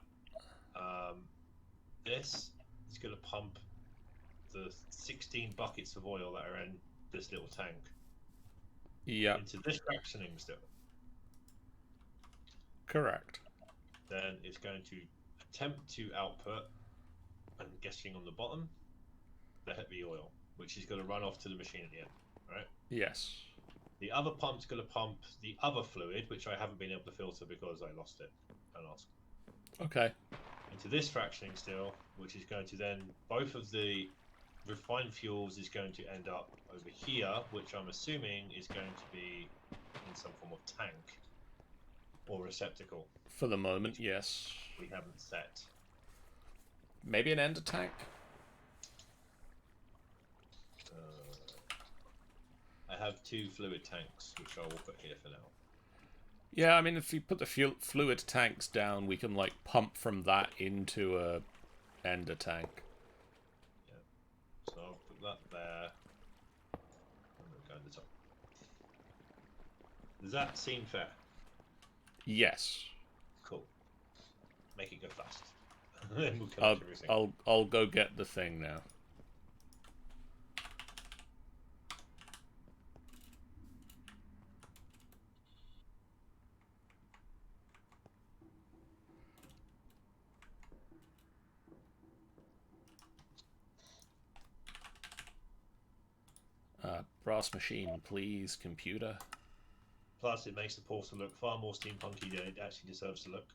This is going to pump the 16 buckets of oil that are in this little tank Yep. into this fractioning still. Correct. Then it's going to attempt to output, I'm guessing on the bottom, the heavy oil, which is going to run off to the machine at the end, right? Yes. The other pump's going to pump the other fluid, which I haven't been able to filter because I lost it. Don't ask. Okay. Into this fractioning still, which is going to then, both of the refined fuels is going to end up over here, which I'm assuming is going to be in some form of tank or receptacle. For the moment, yes. We haven't set. Maybe an ender tank? I have 2 fluid tanks, which I will put here for now. Yeah, I mean, if you put the fluid tanks down, we can, like, pump from that into a ender tank. Yeah. So I'll put that there. And we'll go to the top. Does that seem fair? Yes. Cool. Make it go fast. Then we'll come to everything. I'll go get the thing now. Brass machine, please, computer. Plus, it makes the portal look far more steampunky than it actually deserves to look.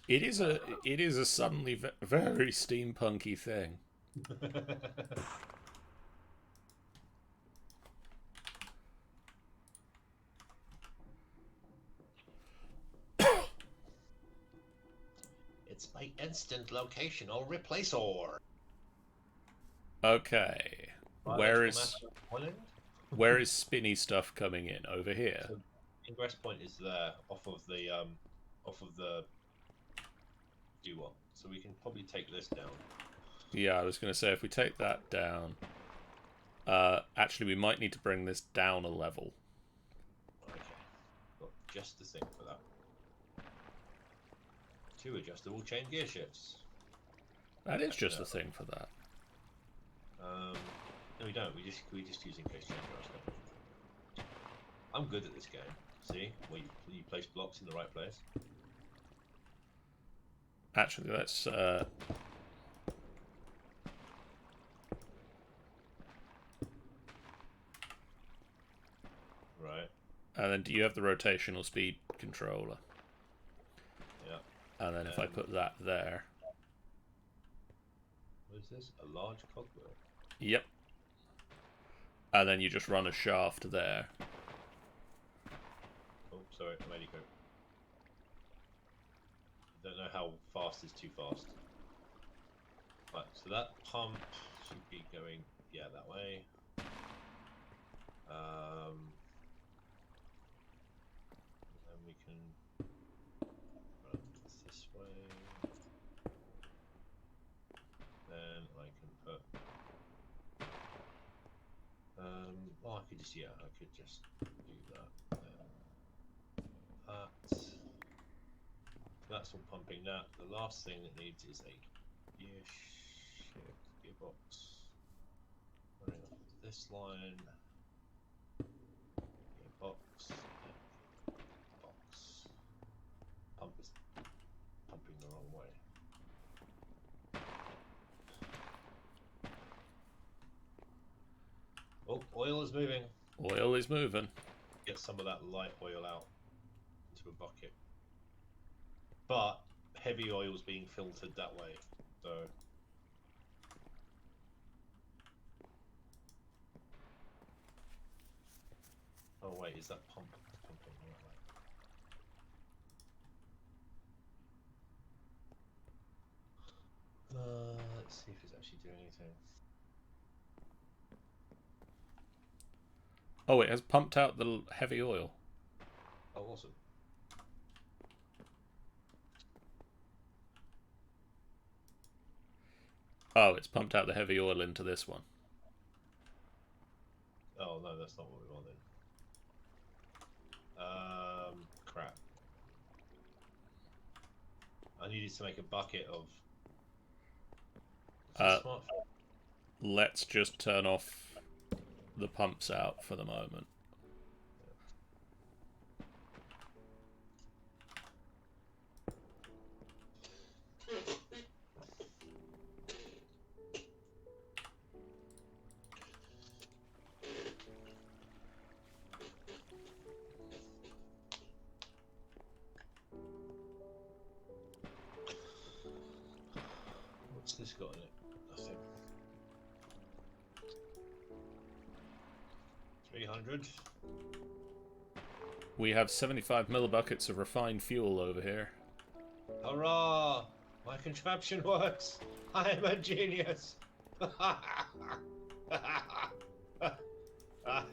It is a suddenly very steampunky thing. It's my instant location or replacer. Okay. Where is spinny stuff coming in? Over here. So ingress point is there, off of the do-what. So we can probably take this down. Yeah, I was going to say, if we take that down... actually, we might need to bring this down a level. Okay. Got just the thing for that. 2 adjustable chain gear shifts. That is just the thing for that. No, we don't. We just use encased chain stuff. I'm good at this game. See, where you place blocks in the right place. Actually, let's... Right. And then do you have the rotational speed controller? Yeah. And then if I put that there... What is this? A large cogwheel? Yep. And then you just run a shaft there. Oh, sorry, I made it go. I don't know how fast is too fast. Right, so that pump should be going, yeah, that way. And we can run this way. Then I can put. Well, I could just, yeah, I could just do that. That. That's all pumping that. The last thing it needs is a gear shift gearbox. Running off of this line. Gearbox. Box. Pump is pumping the wrong way. Oh, oil is moving. Oil is moving. Get some of that light oil out into a bucket. But heavy oil is being filtered that way. So. Oh wait, is that pump pumping the right way? Let's see if it's actually doing anything. Oh, it has pumped out the heavy oil. Oh, awesome. Oh, it's pumped out the heavy oil into this one. Oh no, that's not what we wanted. Crap. I needed to make a bucket of. Smartphone? Let's just turn off the pumps out for the moment. What's this got in it? Nothing. 300. We have 75 millibuckets of refined fuel over here. Hurrah! My contraption works! I am a genius! I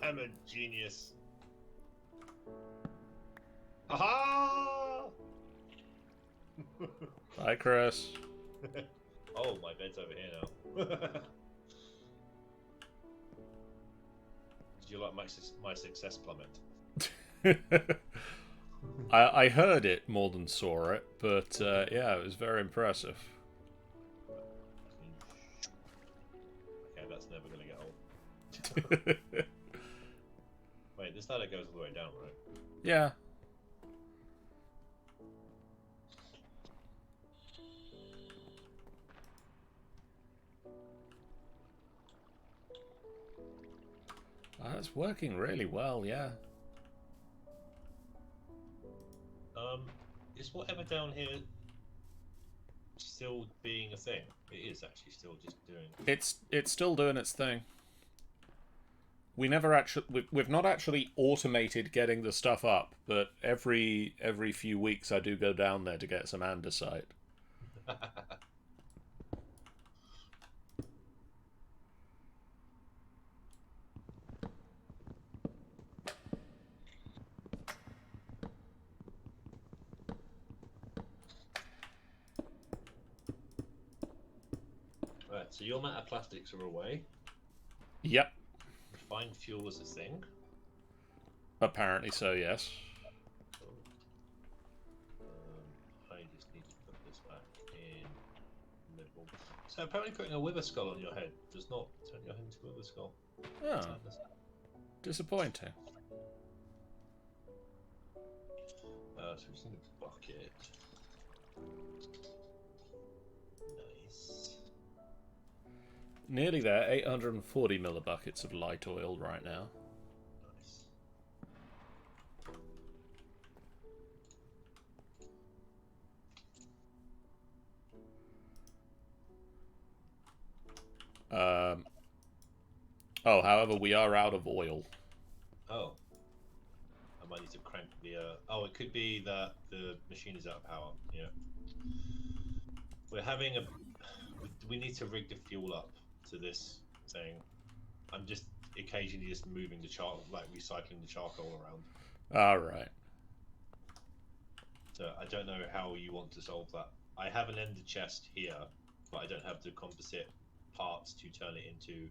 am a genius. Aha! Hi, Chris. Oh, my bed's over here now. Did you like my success plummet? I heard it more than saw it, but yeah, it was very impressive. Okay, that's never going to get old. Wait, this ladder goes all the way down, right? Yeah. That's working really well, yeah. Is whatever down here still being a thing? It is actually still just doing. It's still doing its thing. We've not actually automated getting the stuff up, but every few weeks I do go down there to get some andesite. Right, so your matter plastics are away. Yep. Refined fuel is a thing. Apparently so, yes. I just need to put this back in the middle. So apparently putting a wither skull on your head does not turn your head into a wither skull. Oh, disappointing. So we just need a bucket. Nice. Nearly there, 840 millibuckets of light oil right now. Nice. However, we are out of oil. Oh. I might need to crank the... Oh, it could be that the machine is out of power. Yeah. We're having a... We need to rig the fuel up to this thing. I'm just occasionally just moving the charcoal, like recycling the charcoal around. Alright. So I don't know how you want to solve that. I have an ender chest here, but I don't have the composite parts to turn it into...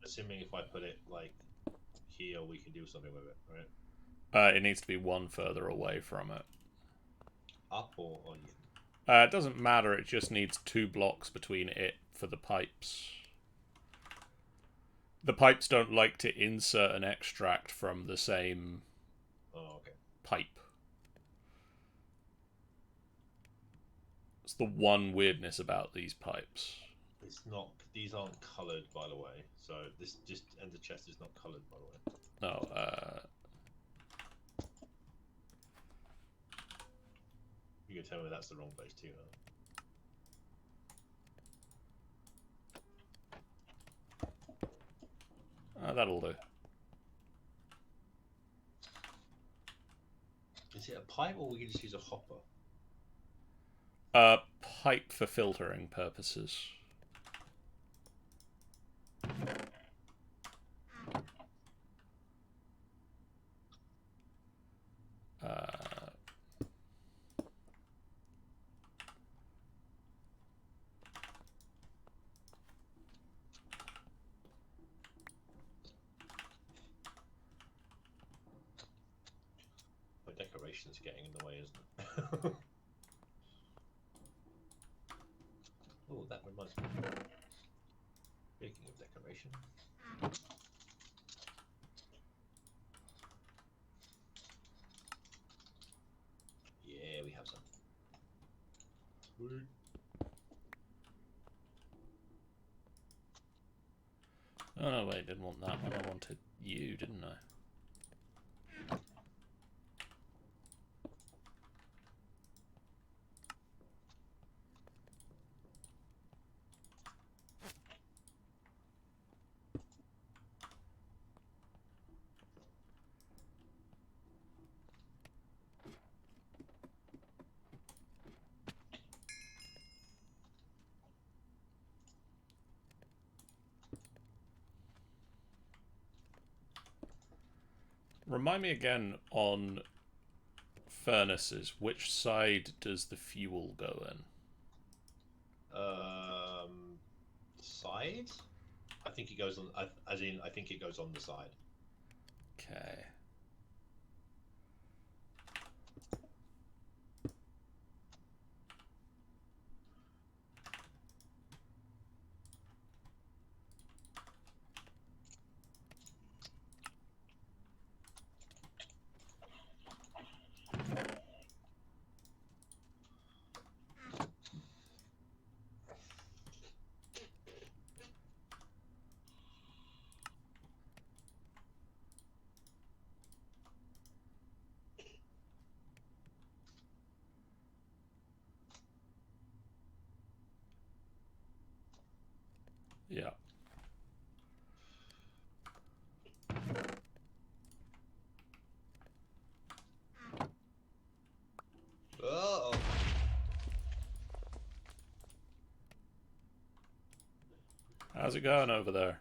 Assuming if I put it like here, we can do something with it, right? It needs to be one further away from it. Up or on? It doesn't matter, it just needs 2 blocks between it for the pipes. The pipes don't like to insert and extract from the same pipe. It's the one weirdness about these pipes. It's not. These aren't coloured, by the way. So this just and the chest is not coloured, by the way. No. You can tell me that's the wrong place too. That'll do. Is it a pipe, or we can just use a hopper? Pipe for filtering purposes. My decoration's getting in the way, isn't it? Oh, that reminds me. Speaking of decoration. Yeah, we have some. Sweet. Oh no, wait, didn't want that one. I wanted you, didn't I? Remind me again on furnaces, which side does the fuel go in? Side? I think it goes on. As in, I think it goes on the side. Okay. Yeah. Oh. How's it going over there?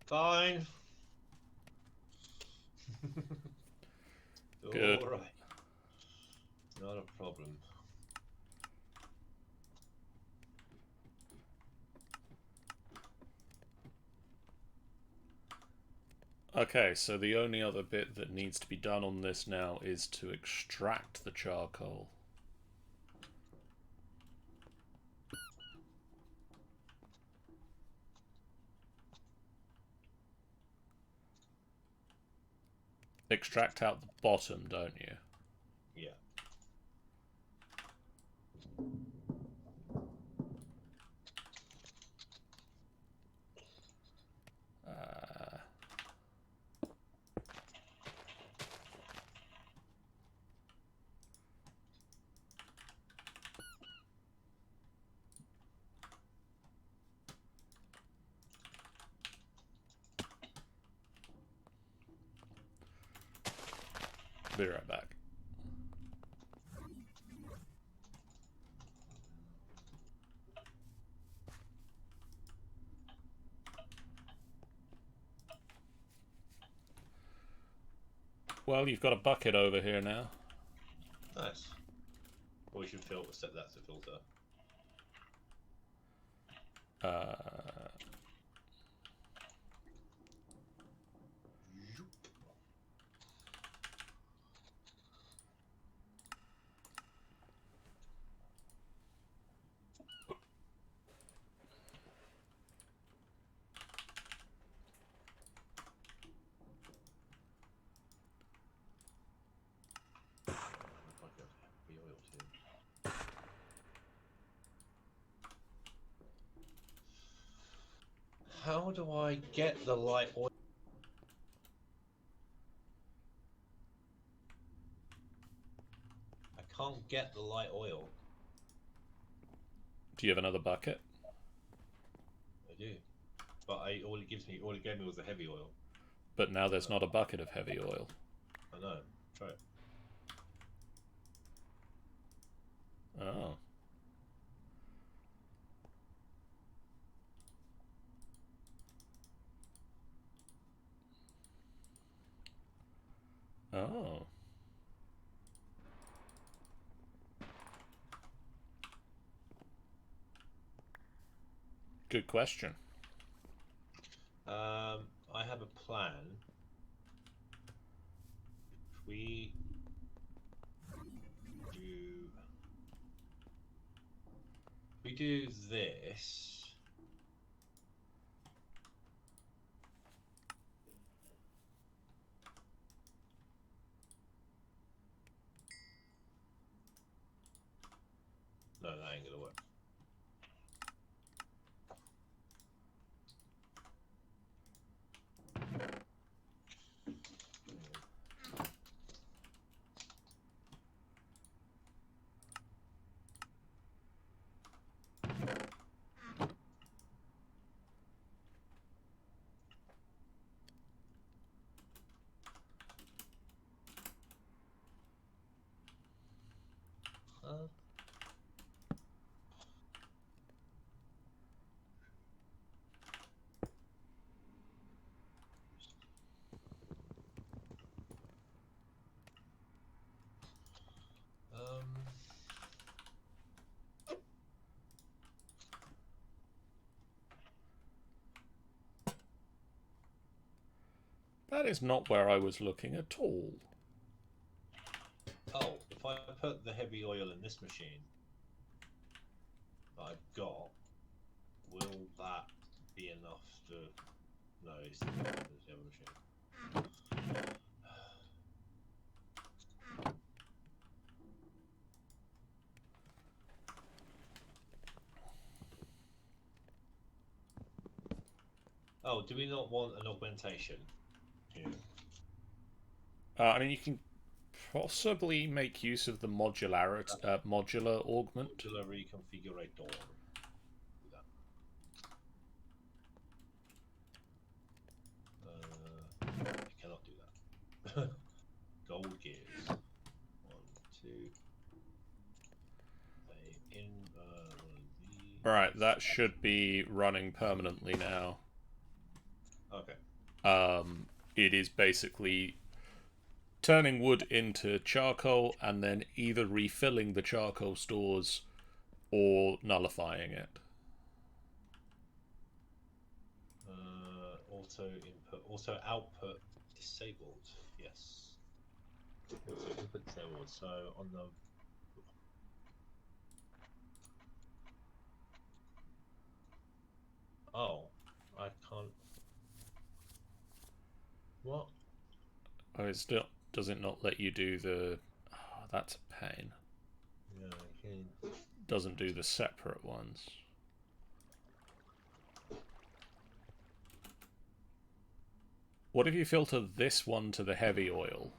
Fine. Good. All right. Not a problem. Okay, so the only other bit that needs to be done on this now is to extract the charcoal. Extract out the bottom, don't you? Yeah. Be right back. Well, you've got a bucket over here now. Nice. Or we should set that to filter. How do I get the light oil? I can't get the light oil. Do you have another bucket? I do, but all it gave me was the heavy oil. But now there's not a bucket of heavy oil. I know. Try it. Oh. Oh. Good question. I have a plan. If we do this. No, that ain't gonna work. That is not where I was looking at all. Oh, if I put the heavy oil in this machine that I've got, will that be enough to... No, it's the other machine. Oh, do we not want an augmentation? Yeah. I mean, you can possibly make use of the modular augment. Modular reconfigurator. Do that. I cannot do that. Gold gears. 1, 2. Right, that should be running permanently now. Okay. It is basically turning wood into charcoal and then either refilling the charcoal stores or nullifying it. Auto input, auto output disabled. Yes. Auto input disabled. So on the I can't. What? Oh, it still does it not let you do the? Oh, that's a pain. Yeah, I can. Doesn't do the separate ones. What if you filter this one to the heavy oil?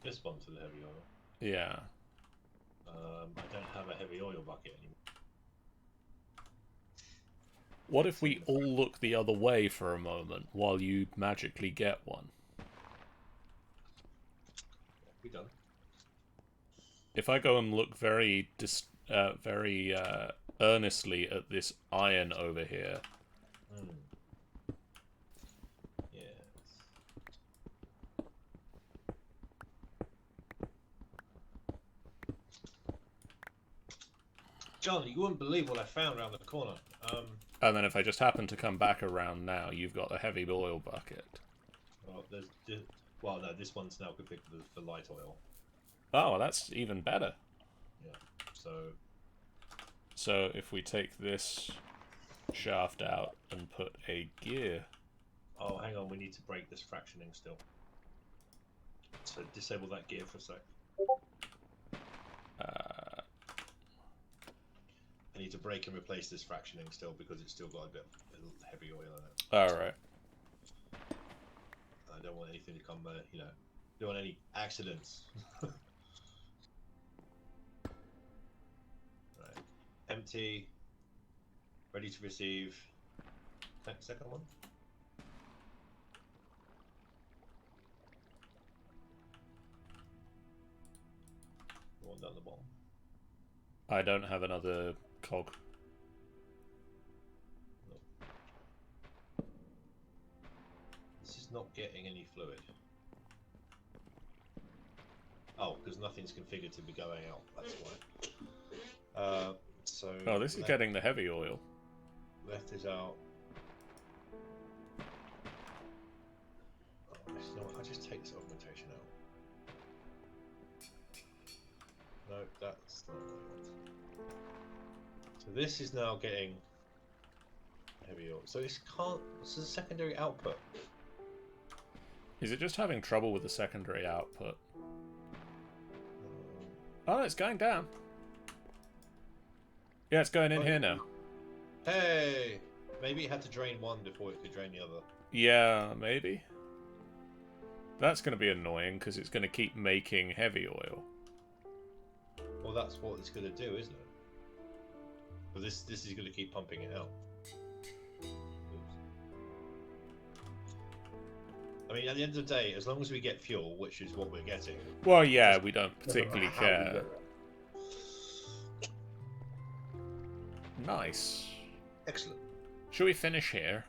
This one to the heavy oil. Yeah. I don't have a heavy oil bucket anymore. What if we all look the other way for a moment while you magically get one? We done. If I go and look very earnestly at this iron over here. Yes. John, you wouldn't believe what I found around the corner. And then if I just happen to come back around now, you've got a heavy oil bucket. Well, no, this one's now configured for light oil. Oh, well, that's even better. Yeah. So if we take this shaft out and put a gear. Oh, hang on, we need to break this fractioning still. So disable that gear for a sec. I need to break and replace this fractioning still because it's still got a bit of heavy oil in it. Alright. I don't want anything to come, you know, don't want any accidents. Right. Empty. Ready to receive. Second one. One down the bottom. I don't have another cog. This is not getting any fluid. Oh, because nothing's configured to be going out. That's why. So. Oh, this is getting the heavy oil. Left is out. Oh, you know what? I'll just take this augmentation out. No, that's not what I want. So this is now getting heavy oil. So this can't. This is a secondary output. Is it just having trouble with the secondary output? Oh, it's going down. Yeah, it's going in here now. Hey! Maybe it had to drain one before it could drain the other. Yeah, maybe. That's going to be annoying because it's going to keep making heavy oil. Well, that's what it's going to do, isn't it? But this is going to keep pumping it out. Oops. I mean, at the end of the day, as long as we get fuel, which is what we're getting. Well, yeah, we don't particularly care. Nice. Excellent. Shall we finish here?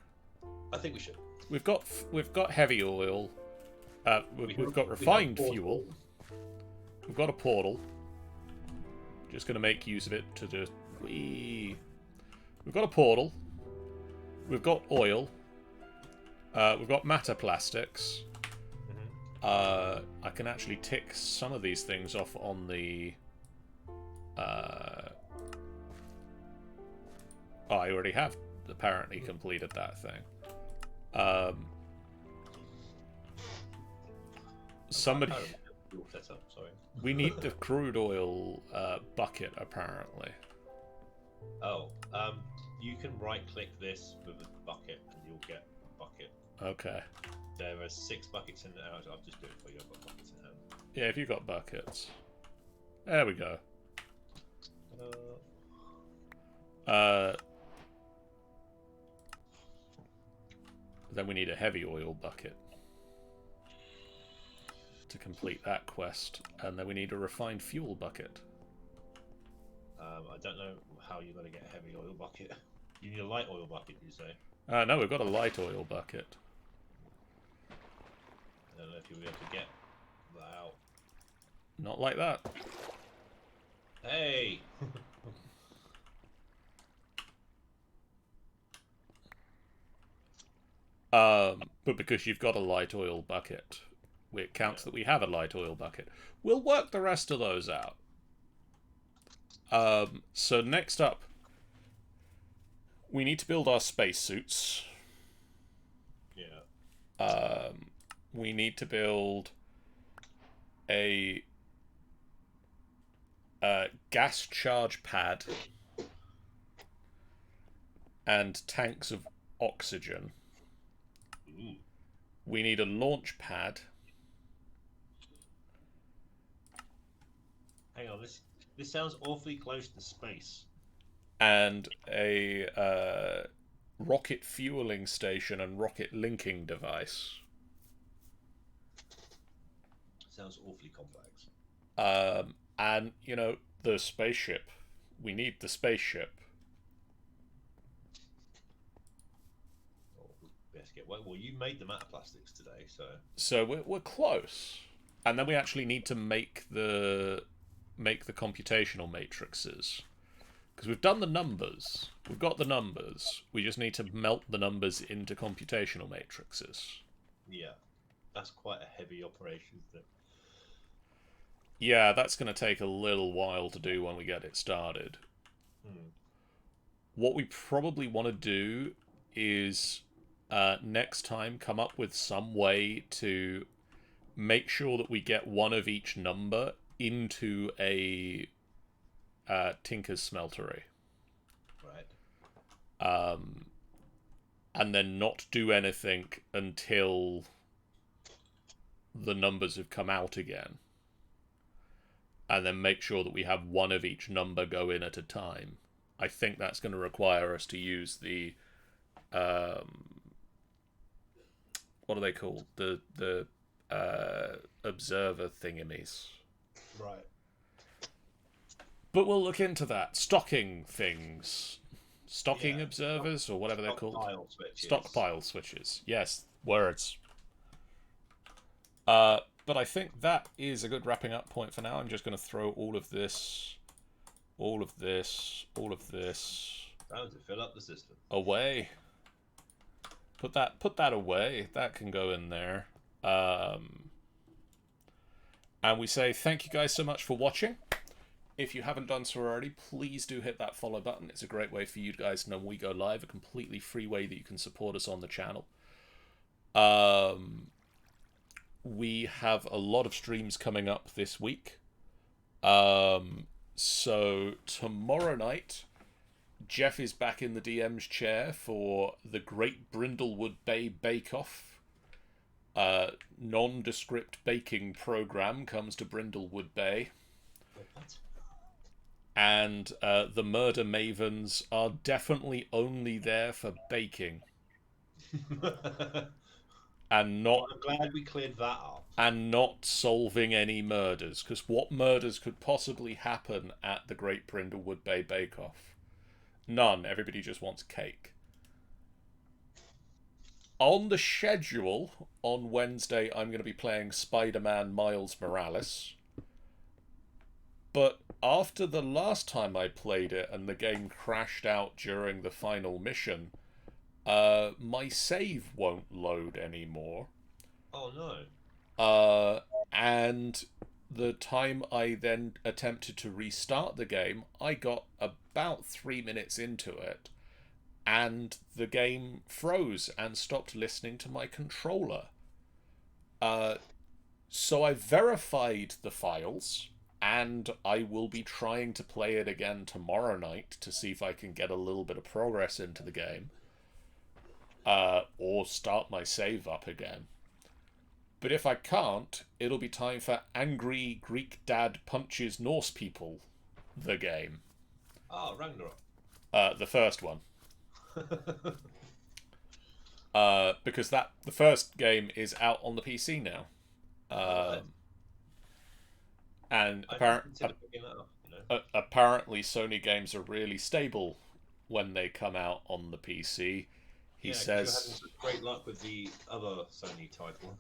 I think we should. We've got heavy oil. We've got refined fuel. We've got a portal. Just going to make use of it to just... We've got a portal. We've got oil. We've got matter plastics. I can actually tick some of these things off on the... Oh, I already have apparently completed that thing. Somebody... Setup, sorry. We need the crude oil bucket, apparently. Oh, you can right-click this with a bucket, and you'll get a bucket. Okay. There are 6 buckets in there. I'll just do it for you. I've got buckets in hand. Yeah, if you've got buckets. There we go. Then we need a heavy oil bucket to complete that quest, and then we need a refined fuel bucket. I don't know how you're going to get a heavy oil bucket. You need a light oil bucket, you say? No, we've got a light oil bucket. I don't know if you'll be able to get that out. Not like that. Hey! But because you've got a light oil bucket, it counts that we have a light oil bucket. We'll work the rest of those out. So next up, we need to build our spacesuits. Yeah. We need to build a gas charge pad and tanks of oxygen. Ooh. We need a launch pad. Hang on, this sounds awfully close to space. And a rocket fueling station and rocket linking device. Sounds awfully complex. And, you know, the spaceship. We need the spaceship. Best get well. You made the matter plastics today, so. So we're close. And then we actually need to make the computational matrices. Because we've done the numbers. We've got the numbers. We just need to melt the numbers into computational matrices. Yeah. That's quite a heavy operation, isn't it? Yeah, that's going to take a little while to do when we get it started. What we probably want to do is next time come up with some way to make sure that we get one of each number into a Tinker's Smeltery. and then not do anything until the numbers have come out again, and then make sure that we have one of each number go in at a time. I think that's going to require us to use the what are they called? The observer thingamies. Right. But we'll look into that. Stocking things. Stocking Yeah. observers, or whatever they're called. Stockpile switches. Stockpile switches. Yes, words. But I think that is a good wrapping up point for now. I'm just going to throw all of this All of this Time to fill up the system. away. Put that away. That can go in there. And we say thank you guys so much for watching. If you haven't done so already, please do hit that follow button. It's a great way for you guys to know when we go live, a completely free way that you can support us on the channel. We have a lot of streams coming up this week. So tomorrow night, Jeff is back in the DM's chair for the Great Brindlewood Bay Bake Off. Nondescript baking program comes to Brindlewood Bay. What? And the Murder Mavens are definitely only there for baking and not I'm glad we cleared that up. and not solving any murders, because what murders could possibly happen at the Great Brindlewood Bay Bake Off? None. Everybody just wants cake. On the schedule, on Wednesday, I'm going to be playing Spider-Man Miles Morales. But after the last time I played it and the game crashed out during the final mission, my save won't load anymore. Oh no. And the time I then attempted to restart the game, I got about 3 minutes into it, and the game froze and stopped listening to my controller. So I verified the files, and I will be trying to play it again tomorrow night to see if I can get a little bit of progress into the game, or start my save up again. But if I can't, it'll be time for Angry Greek Dad Punches Norse People, the game. Ah, Ragnarok. The first one. Because the first game is out on the PC now. And apparently Sony games are really stable when they come out on the PC. He says... You're having such great luck with the other Sony title.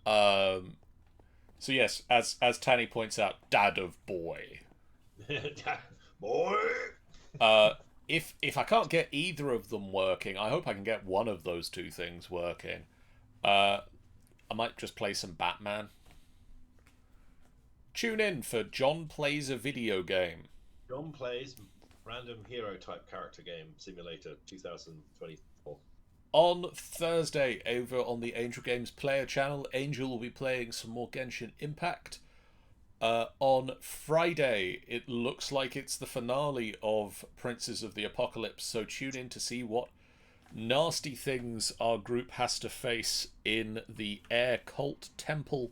So yes, as Tanny points out, Dad of Boy. Boy! If I can't get either of them working, I hope I can get one of those two things working. I might just play some Batman. Tune in for John Plays a Video Game. John Plays Random Hero Type Character Game Simulator 2024. On Thursday, over on the Angel Games Player channel, Angel will be playing some more Genshin Impact. On Friday, it looks like it's the finale of Princes of the Apocalypse, so tune in to see what nasty things our group has to face in the Air Cult Temple,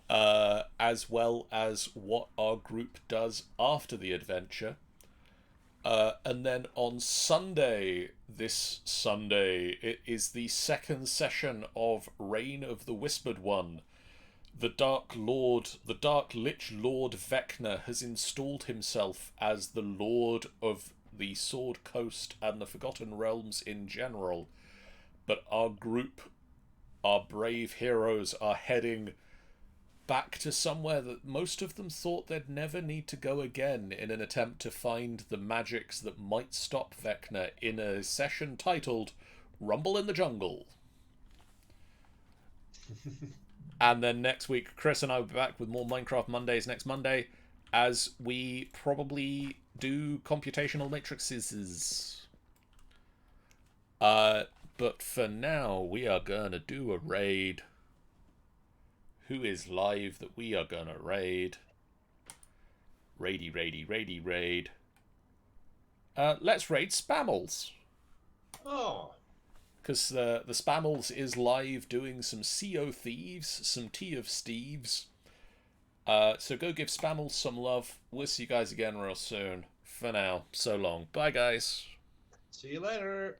as well as what our group does after the adventure. And then on Sunday, this Sunday, it is the second session of Reign of the Whispered One. The Dark Lich Lord Vecna has installed himself as the Lord of the Sword Coast and the Forgotten Realms in general. But our group, our brave heroes, are heading back to somewhere that most of them thought they'd never need to go again in an attempt to find the magics that might stop Vecna in a session titled Rumble in the Jungle. And then next week, Chris and I will be back with more Minecraft Mondays next Monday, as we probably do computational matrices. But for now, we are gonna do a raid. Who is live that we are gonna raid? Raid. Let's raid Spammels. Oh, Because the Spammels is live doing some Sea of Thieves, some Tea of Steves. So go give Spammels some love. We'll see you guys again real soon. For now, so long. Bye, guys. see you later.